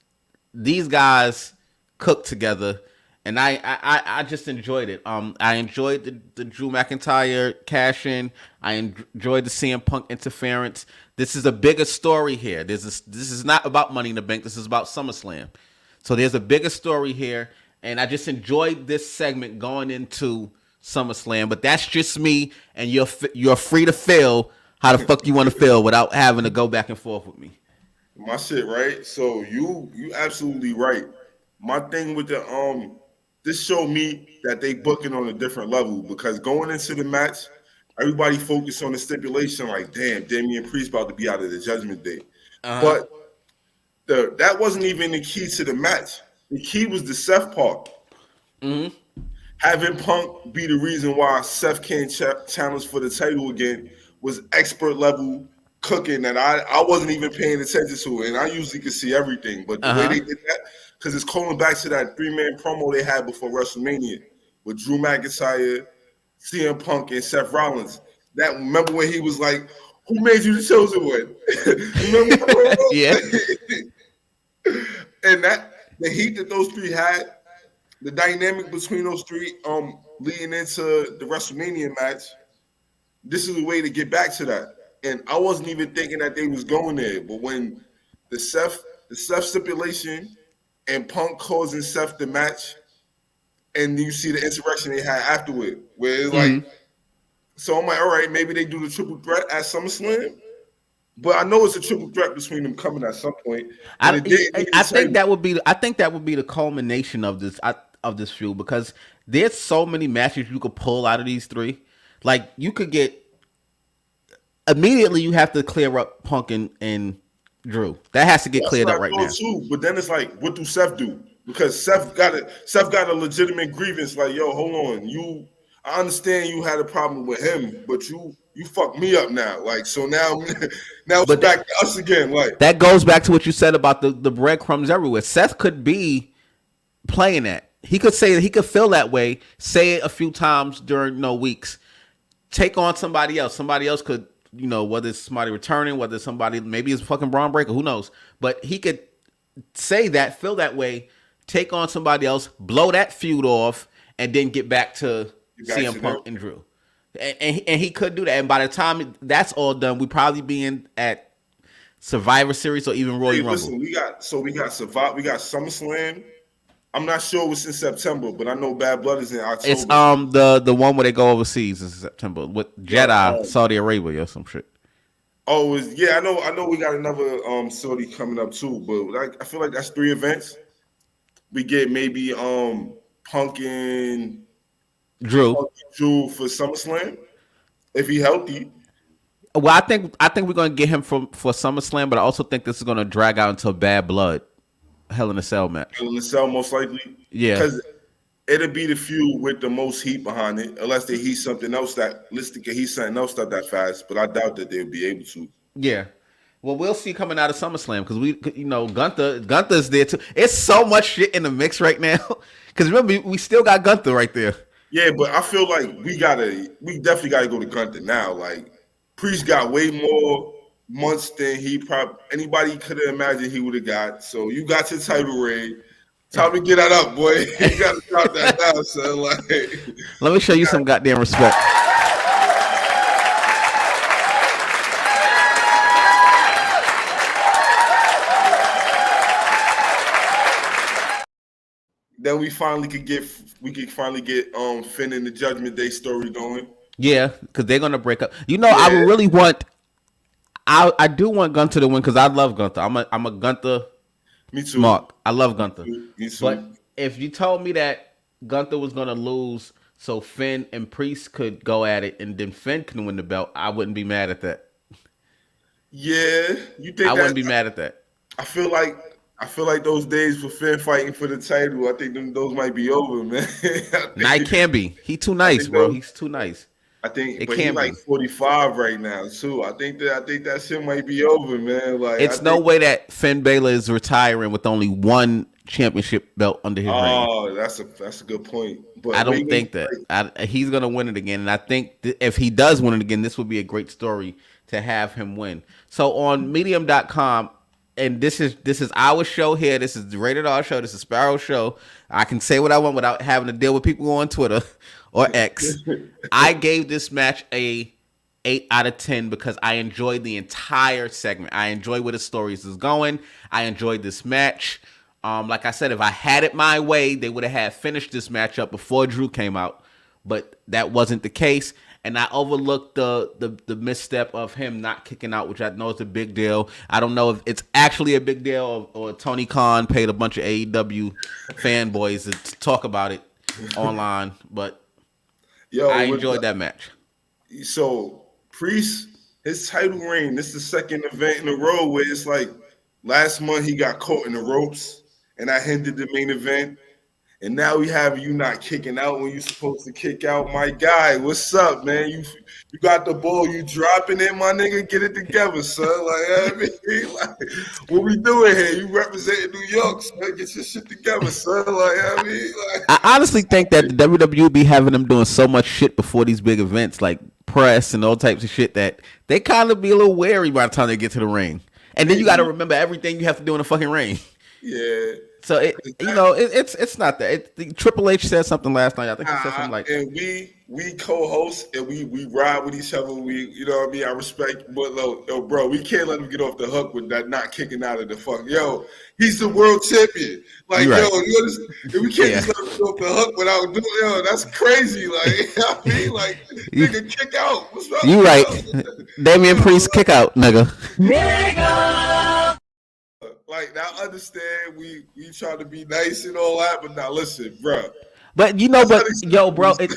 these guys cooked together, and I just enjoyed it. I enjoyed the Drew McIntyre cash in. I enjoyed the CM Punk interference. This is a bigger story here. This is not about Money in the Bank. This is about SummerSlam. So there's a bigger story here, and I just enjoyed this segment going into SummerSlam. But that's just me, and you're free to feel how the fuck you want to feel without having to go back and forth with me. My shit, right? So you absolutely right. My thing with the this showed me that they booking on a different level because going into the match, everybody focused on the stipulation like, damn, Damian Priest about to be out of the Judgment Day. But that wasn't even the key to the match. The key was the Seth part. Mm-hmm. Having Punk be the reason why Seth can't challenge for the title again was expert level cooking that I wasn't even paying attention to, and I usually can see everything. But the way they did that, because it's calling back to that 3-man promo they had before WrestleMania with Drew McIntyre, CM Punk, and Seth Rollins. That remember when he was like, "Who made you the chosen one?" Remember? Yeah. And the heat that those three had, the dynamic between those three, leading into the WrestleMania match. This is a way to get back to that. And I wasn't even thinking that they was going there. But when the Seth stipulation and Punk causing Seth the match, and you see the interaction they had afterward, where it's like, so I'm like, all right, maybe they do the triple threat at SummerSlam. But I know it's a triple threat between them coming at some point. I think that would be the culmination of this feud because there's so many matches you could pull out of these three. Like you could get immediately, you have to clear up Punk and Drew. That has to get cleared up right now. Too. But then it's like, what do Seth do? Because Seth got a legitimate grievance. Like, yo, hold on, I understand you had a problem with him, but you fucked me up now. Like, so now it's back to us again. Like that goes back to what you said about the breadcrumbs everywhere. Seth could be playing that. He could say that he could feel that way. Say it a few times during weeks. Take on somebody else. Somebody else could, whether it's somebody returning, whether it's somebody, maybe it's fucking Braun Breaker, who knows? But he could say that, feel that way, take on somebody else, blow that feud off, and then get back to CM Punk and Drew. And he could do that. And by the time that's all done, we probably be at Survivor Series or even Royal Rumble. Listen, we got SummerSlam. I'm not sure what's in September, but I know Bad Blood is in October. It's the one where they go overseas in September with Jeddah, Saudi Arabia or some shit. Oh, I know we got another Saudi coming up too, but I feel like that's 3 events. We get maybe Punk and Drew for SummerSlam if he healthy. Well, I think we're gonna get him for SummerSlam, but I also think this is gonna drag out until Bad Blood. Hell in a Cell match. Hell in a Cell, most likely. Yeah. Because it'll be the feud with the most heat behind it, unless they heat something else that that fast. But I doubt that they'll be able to. Yeah. Well, we'll see coming out of SummerSlam because Gunther's there too. It's so much shit in the mix right now. Because remember, we still got Gunther right there. Yeah, but I feel like we definitely gotta go to Gunther now. Like Priest got way more months than anybody could have imagined he would have got. So you got your title reign. Time to get that up, boy. You gotta drop that down, son. Like, let me show you some goddamn respect. Then we could finally get Finn and the Judgment Day story going. Yeah, because they're gonna break up. I would really want. I do want Gunther to win because I love Gunther. I'm a Gunther. Me too. Mark, I love Gunther. Me too. But if you told me that Gunther was gonna lose, so Finn and Priest could go at it, and then Finn can win the belt, I wouldn't be mad at that. Yeah, you think? I wouldn't be mad at that. I feel like those days for Finn fighting for the title, I think those might be over, man. Nah, it can be. He too nice, bro. He's too nice. I think, It but he can't like be. 45 right now too. I think that shit might be over, man. Like I It's no think. way that Finn Balor is retiring with only one championship belt under his reign. Oh, that's a good point. I But what don't you think that he's gonna win it again, and I think if he does win it again, this would be a great story to have him win. So on Medium.com, and this is our show here. This is the Rated R show. This is Sparrow show. I can say what I want without having to deal with people on Twitter or X. I gave this match a 8 out of 10 because I enjoyed the entire segment. I enjoyed where the stories is going. I enjoyed this match. Like I said, if I had it my way, they would have had finished this matchup before Drew came out, but that wasn't the case. And I overlooked the misstep of him not kicking out, which I know is a big deal. I don't know if it's actually a big deal or Tony Khan paid a bunch of AEW fanboys to talk about it online, but I enjoyed that match. So Priest, his title reign, this is the second event in a row where it's like last month he got caught in the ropes and I hindered the main event. And now we have you not kicking out when you're supposed to kick out. My guy, what's up, man? You got the ball, you dropping it, my nigga. Get it together, son. Like, I mean, like, what we doing here? You representing New York, son. Get your shit together, son. Like, I mean, like, I honestly think that the WWE be having them doing so much shit before these big events, like press and all types of shit, that they kind of be a little wary by the time they get to the ring. And then you got to remember everything you have to do in the fucking ring. Yeah. So it's not that. Triple H said something last night. I think he said something like, and we co-host and we ride with each other. We, you know what I mean? I respect, but yo, bro, we can't let him get off the hook with that not kicking out of the fuck. Yo, he's the world champion. Like, right. Yo, we can't just let him get off the hook without doing. Yo, that's crazy. Like, I mean, like, nigga, kick out. What's wrong? You right, Damian Priest, kick out, nigga. Like, now I understand we try to be nice and all that, but now listen, bro. But you know, bro, it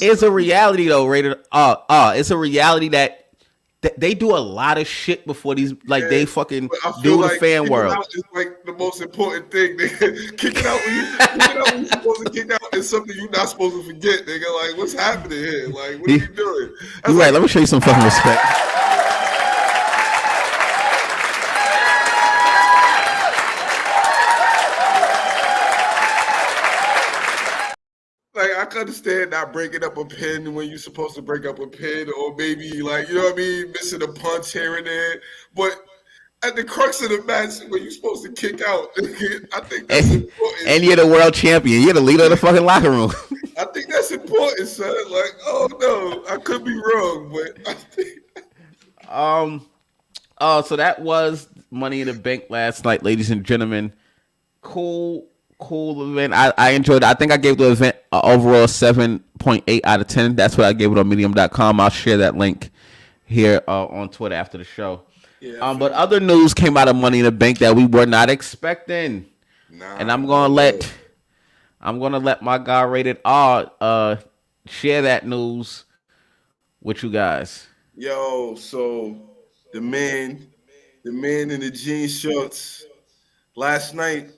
is a reality though, Rated R. It's a reality that they do a lot of shit before these, like, they fucking do the fan world. It's like the most important thing, nigga. Kicking out when you're supposed to kick out is something you're not supposed to forget, nigga. Like, what's happening here? Like, what are you doing? You're right. Let me show you some fucking respect. Like, I can understand not breaking up a pin when you're supposed to break up a pin, or maybe, like, you know what I mean, missing a punch here and there. But at the crux of the match, when you're supposed to kick out, I think that's important. And you're the world champion. You're the leader of the fucking locker room. I think that's important, son. Like, oh no, I could be wrong, but I think. So that was Money in the Bank last night, ladies and gentlemen. Cool event. I enjoyed it. I think I gave the event an overall 7.8 out of 10. That's what I gave it on Medium.com. I'll share that link here on Twitter after the show. Yeah, but other news came out of Money in the Bank that we were not expecting. And I'm gonna let my guy Rated R share that news with you guys. Yo, so the man in the jean shorts last night.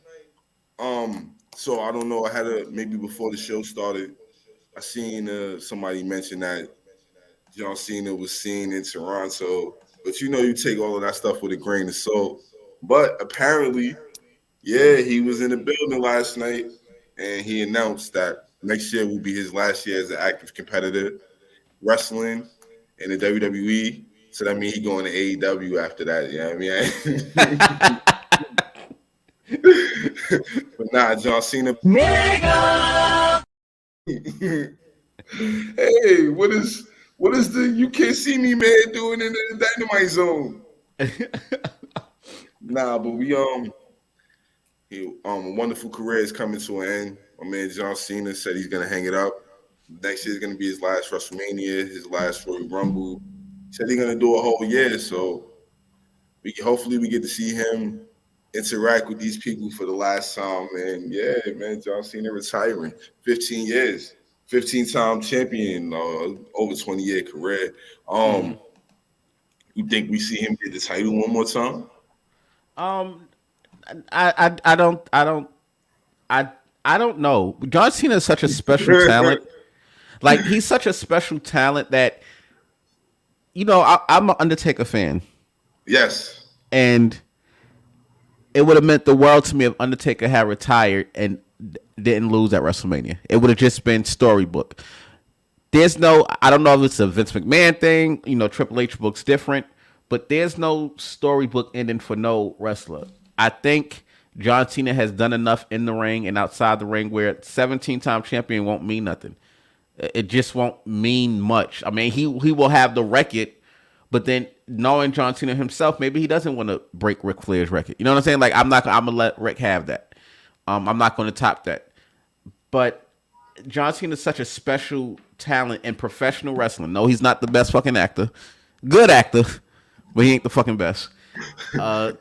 So I don't know. I had maybe before the show started, I seen somebody mention that John Cena was seen in Toronto, but you take all of that stuff with a grain of salt. But apparently, yeah, he was in the building last night, and he announced that next year will be his last year as an active competitor wrestling in the WWE. So that means he going to AEW after that. You know what I mean? But nah, John Cena. Hey, what is the you can't see me man doing in the Dynamite Zone? Nah, but we a wonderful career is coming to an end. My man John Cena said he's gonna hang it up. Next year is gonna be his last WrestleMania, his last Royal Rumble. He said he's gonna do a whole year, so hopefully we get to see him interact with these people for the last time. And yeah, man, John Cena retiring. 15 years, 15-time champion, over 20-year career. You think we see him get the title one more time? I don't know. John Cena is such a special talent. Like he's such a special talent that I'm an Undertaker fan, Yes. and it would have meant the world to me if Undertaker had retired and didn't lose at WrestleMania. It would have just been storybook. I don't know if it's a Vince McMahon thing. Triple H book's different, but there's no storybook ending for no wrestler. I think John Cena has done enough in the ring and outside the ring where 17-time champion won't mean nothing. It just won't mean much. I mean, he will have the record, but then knowing John Cena himself, maybe he doesn't want to break Ric Flair's record. You know what I'm saying? Like I'm gonna let Rick have that. I'm not going to top that. But John Cena is such a special talent in professional wrestling. No, he's not the best fucking actor. Good actor, but he ain't the fucking best. But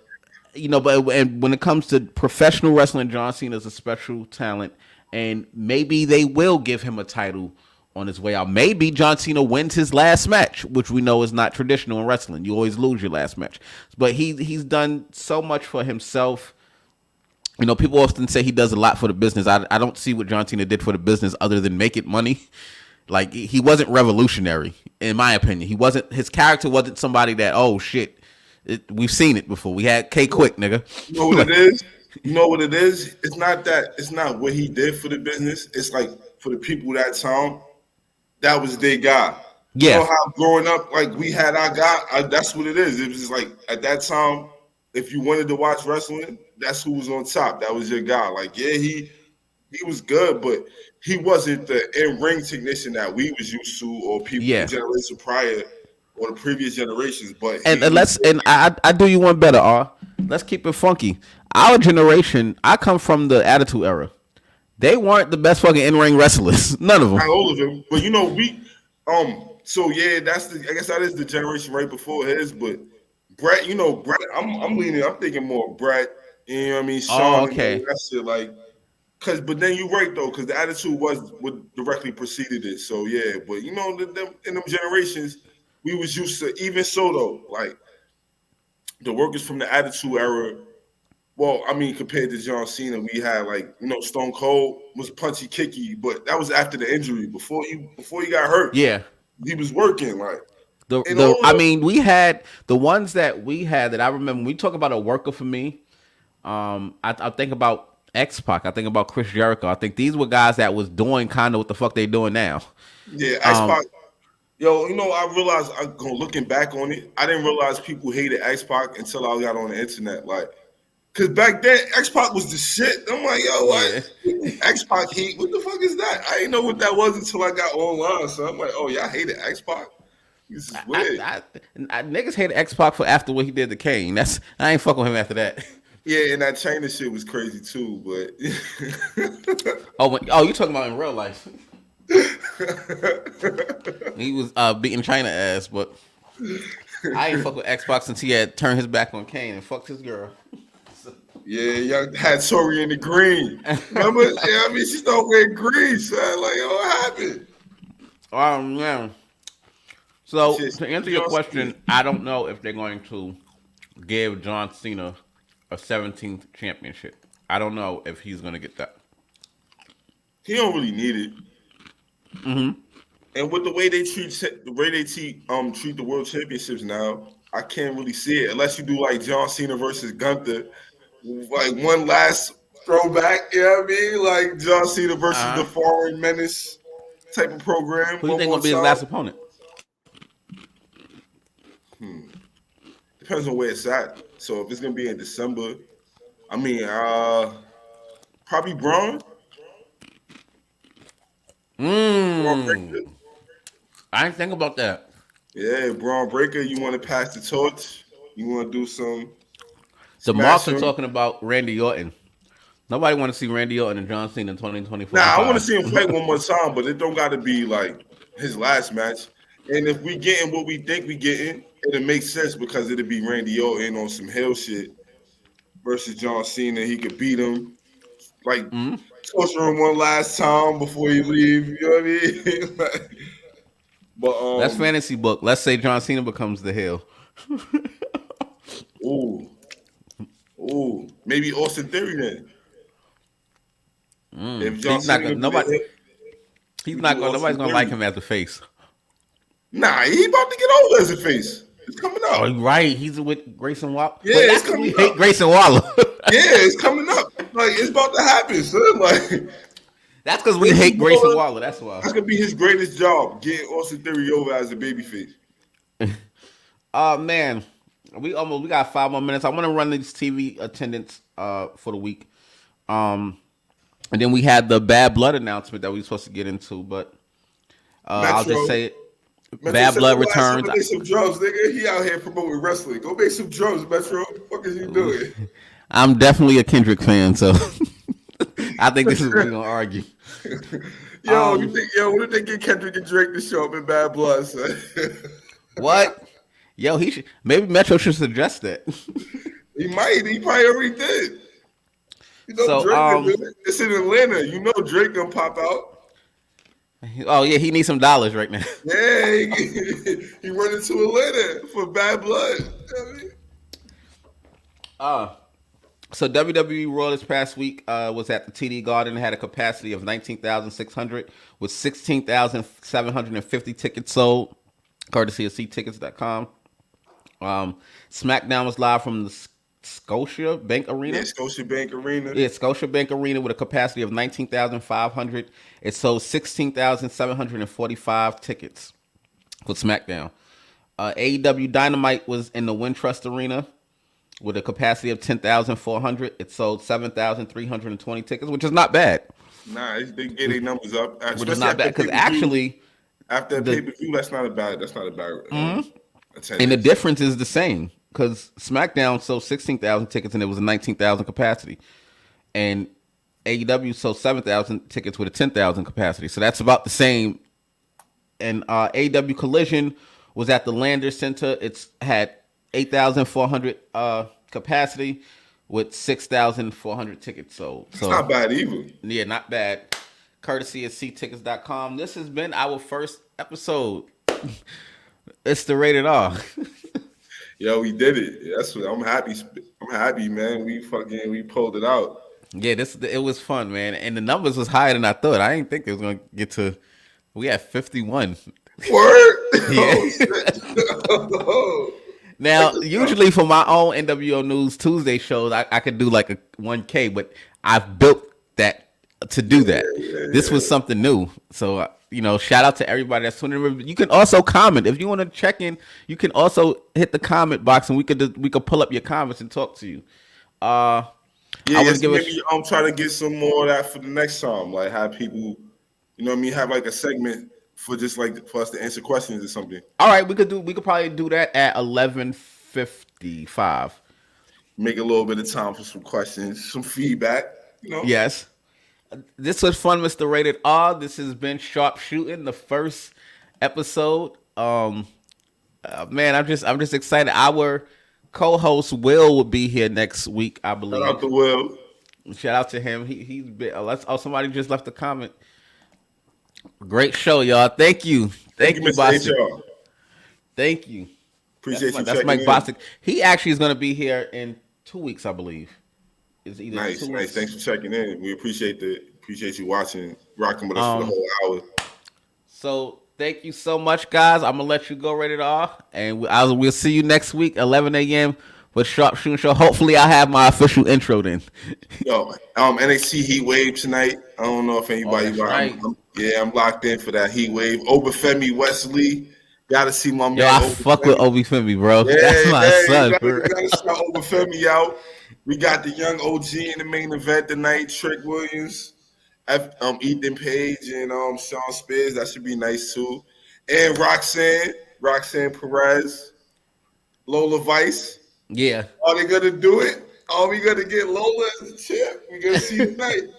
when it comes to professional wrestling, John Cena is a special talent, and maybe they will give him a title on his way out. Maybe John Cena wins his last match, which we know is not traditional in wrestling. You always lose your last match. But he's done so much for himself. People often say he does a lot for the business. I don't see what John Cena did for the business other than make it money. Like he wasn't revolutionary, in my opinion. His character wasn't somebody that, oh shit, we've seen it before. We had K Quick, nigga. You know what it is? You know what it is? It's not what he did for the business. It's like for the people that time, that was their guy. Yeah. You know how growing up, like we had our guy. That's what it is. It was just like at that time, if you wanted to watch wrestling, that's who was on top. That was your guy. Like, yeah, he was good, but he wasn't the in-ring technician that we was used to, or people the generation prior or the previous generations. But I do you one better, R. Let's keep it funky. Our generation, I come from the Attitude Era. They weren't the best fucking in-ring wrestlers. None of them. Not all of them, but So yeah, I guess that is the generation right before his. But Brett, Brett, I'm thinking more Brett. You know what I mean? Sean, oh, okay. That shit, but then you're right though, because the Attitude was what directly preceded it. So yeah, but in them generations, we was used to, even so though, like the workers from the Attitude Era. Well, I mean, compared to John Cena, we had Stone Cold was punchy, kicky, but that was after the injury. Before he got hurt, yeah, he was working like. We had the ones that we had that I remember. When we talk about a worker for me, I think about X-Pac. I think about Chris Jericho. I think these were guys that was doing kind of what the fuck they doing now. Yeah, X-Pac. I realized, looking back on it, I didn't realize people hated X-Pac until I got on the internet. Like, because back then, X-Pac was the shit. I'm like, yo, what? Yeah. X-Pac heat? What the fuck is that? I didn't know what that was until I got online. So I'm like, oh, y'all hated X-Pac? This is weird. Niggas hated X-Pac for after what he did to Kane. I ain't fucking with him after that. Yeah, and that China shit was crazy too, but you talking about in real life? He was beating China ass, but I ain't fuck with X-Pac since he had turned his back on Kane and fucked his girl. Yeah, y'all had Tori in the green. Remember? Yeah, she started wearing green, son. Like, what happened? Yeah. So to answer your question, I don't know if they're going to give John Cena a 17th championship. I don't know if he's going to get that. He don't really need it. Mm-hmm. And with the way they treat the world championships now, I can't really see it unless you do like John Cena versus Gunther, like one last throwback. You know what I mean? Like John Cena versus the Foreign Menace type of program. Who you think gonna be his last opponent? Depends on where it's at. So if it's gonna be in December, I mean, probably Braun. I didn't think about that. Yeah, Braun Breaker. You want to pass the torch? You want to do some? The Marks are talking about Randy Orton. Nobody want to see Randy Orton and John Cena in 2024. Nah, I want to see him fight one more time, but it don't got to be like his last match. And if we getting what we think we getting, it'll make sense because it'll be Randy Orton on some hell shit versus John Cena. He could beat him, like torture him one last time before he leave. You know what I mean? But that's fantasy book. Let's say John Cena becomes the heel. Ooh, maybe Austin Theory then. If John Cena He's not going. Nobody's gonna like him as a face. Nah, he about to get old as a face. It's coming up. Oh, right. He's with Grayson Waller. Yeah, but it's coming. We up. hate Grayson Waller. Yeah, it's coming up. Like it's about to happen, son. Like that's because we hate Grayson Waller. That's why. That's gonna be his greatest job, getting Austin Theory over as a babyface. Man, we got 5 more minutes. I want to run these TV attendance for the week. And then we had the Bad Blood announcement that we were supposed to get into, but I'll just say it. Bad Blood returns. Make some drums, nigga. He out here promoting wrestling. Go make some drums, Metro. What the fuck is you doing? I'm definitely a Kendrick fan, so I think this is what we're gonna argue. What if they get Kendrick and Drake to show up in Bad Blood, son? What? Yo, he should maybe Metro should suggest that. He might. He probably already did. You know, Drake. It's in Atlanta. You know, Drake gonna pop out. Oh yeah, he needs some dollars right now. Yeah, he running to Atlanta for Bad Blood. So WWE Raw this past week was at the TD Garden. It had a capacity of 19,600 with 16,750 tickets sold, courtesy of ctickets.com. SmackDown was live from the Scotia Bank Arena. Yeah, Scotia Bank Arena. Yeah, Scotia Bank Arena with a capacity of 19,500. It sold 16,745 tickets for SmackDown. AEW Dynamite was in the Wintrust Arena with a capacity of 10,400. It sold 7,320 tickets, which is not bad. Nah, they get their numbers up. Which is not bad because actually, after the pay-per-view, that's not a bad. Attendance. And the difference is the same. Because SmackDown sold 16,000 tickets and it was a 19,000 capacity. And AEW sold 7,000 tickets with a 10,000 capacity. So that's about the same. And AEW Collision was at the Landers Center. It's had 8,400 capacity with 6,400 tickets sold. So it's not bad either. Yeah, not bad. Courtesy of ctickets.com. This has been our first episode. It's the rated R. Yo, we did it. That's what I'm happy. I'm happy, man. We pulled it out. Yeah, it was fun, man. And the numbers was higher than I thought. I didn't think it was gonna get to. We had 51. Word. Yeah. Now, usually for my own NWO News Tuesday shows, I could do like a 1K, but I've built that to do that. This was something new, so. Shout out to everybody that's tuning in. You can also comment if you want to check in. You can also hit the comment box, and we could pull up your comments and talk to you. I'm trying to get some more of that for the next time. Like have people, have like a segment for just like for us to answer questions or something. All right, we could probably do that at 11:55. Make a little bit of time for some questions, some feedback. Yes. This was fun, Mr. Rated R. This has been Sharp Shooting, the first episode. Man, I'm just excited. Our co-host Will be here next week, I believe. Shout out to Will. Shout out to him. He's been. Somebody just left a comment. Great show, y'all. Thank you, Mr. Bostic. HR. Thank you. Appreciate you. That's Mike Bostic. He actually is going to be here in 2 weeks, I believe. Nice. Thanks for checking in. We appreciate you watching, rocking with us for the whole hour. So thank you so much, guys. I'm gonna let you go rated R, and we'll see you next week, 11 a.m. with Sharp Shooting Show. Hopefully, I'll have my official intro then. Yo, NXT Heat Wave tonight. I don't know if anybody. Right. I'm locked in for that Heat Wave. Obafemi Wesley. Gotta see my man. Yo, I fuck with Obafemi, bro. Yeah, that's my son, bro. Gotta shout Obafemi out. We got the young OG in the main event tonight. Trick Williams, Ethan Page, and Sean Spears. That should be nice too. And Roxanne Perez, Lola Vice. Yeah. Are they gonna do it? Are we gonna get Lola as a champ? We're gonna see tonight.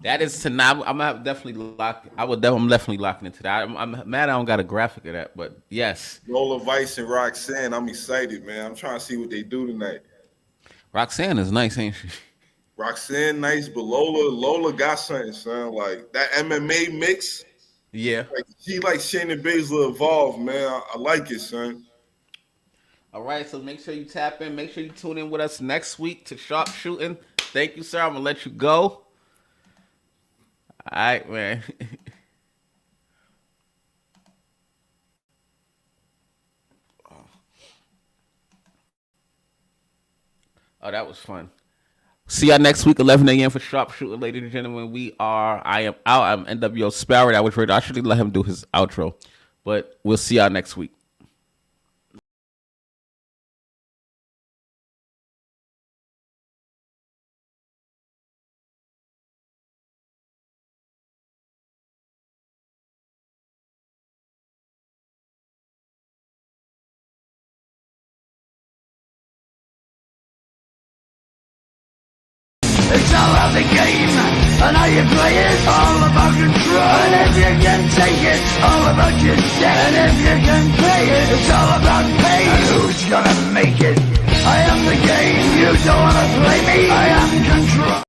That is tonight. I'm definitely locking into that. I'm mad I don't got a graphic of that, but yes. Lola Vice and Roxanne. I'm excited, man. I'm trying to see what they do tonight. Roxanne is nice, ain't she? Roxanne nice, but Lola got something, son. Like that MMA mix. Yeah. Like she like Shayna Baszler evolved, man. I like it, son. All right, so make sure you tap in. Make sure you tune in with us next week to Sharp Shooting. Thank you, sir. I'm gonna let you go. All right, man. Oh, that was fun. See y'all next week, 11 a.m. for Sharpshooter, ladies and gentlemen. I am out. I'm NWO Sparrow. I was ready. I should let him do his outro, but we'll see y'all next week. It's all about the game, and how you play it, all about control. And if you can take it, all about your debt. And if you can pay it, it's all about pain. And who's gonna make it? I am the game, you don't wanna play me, I am control.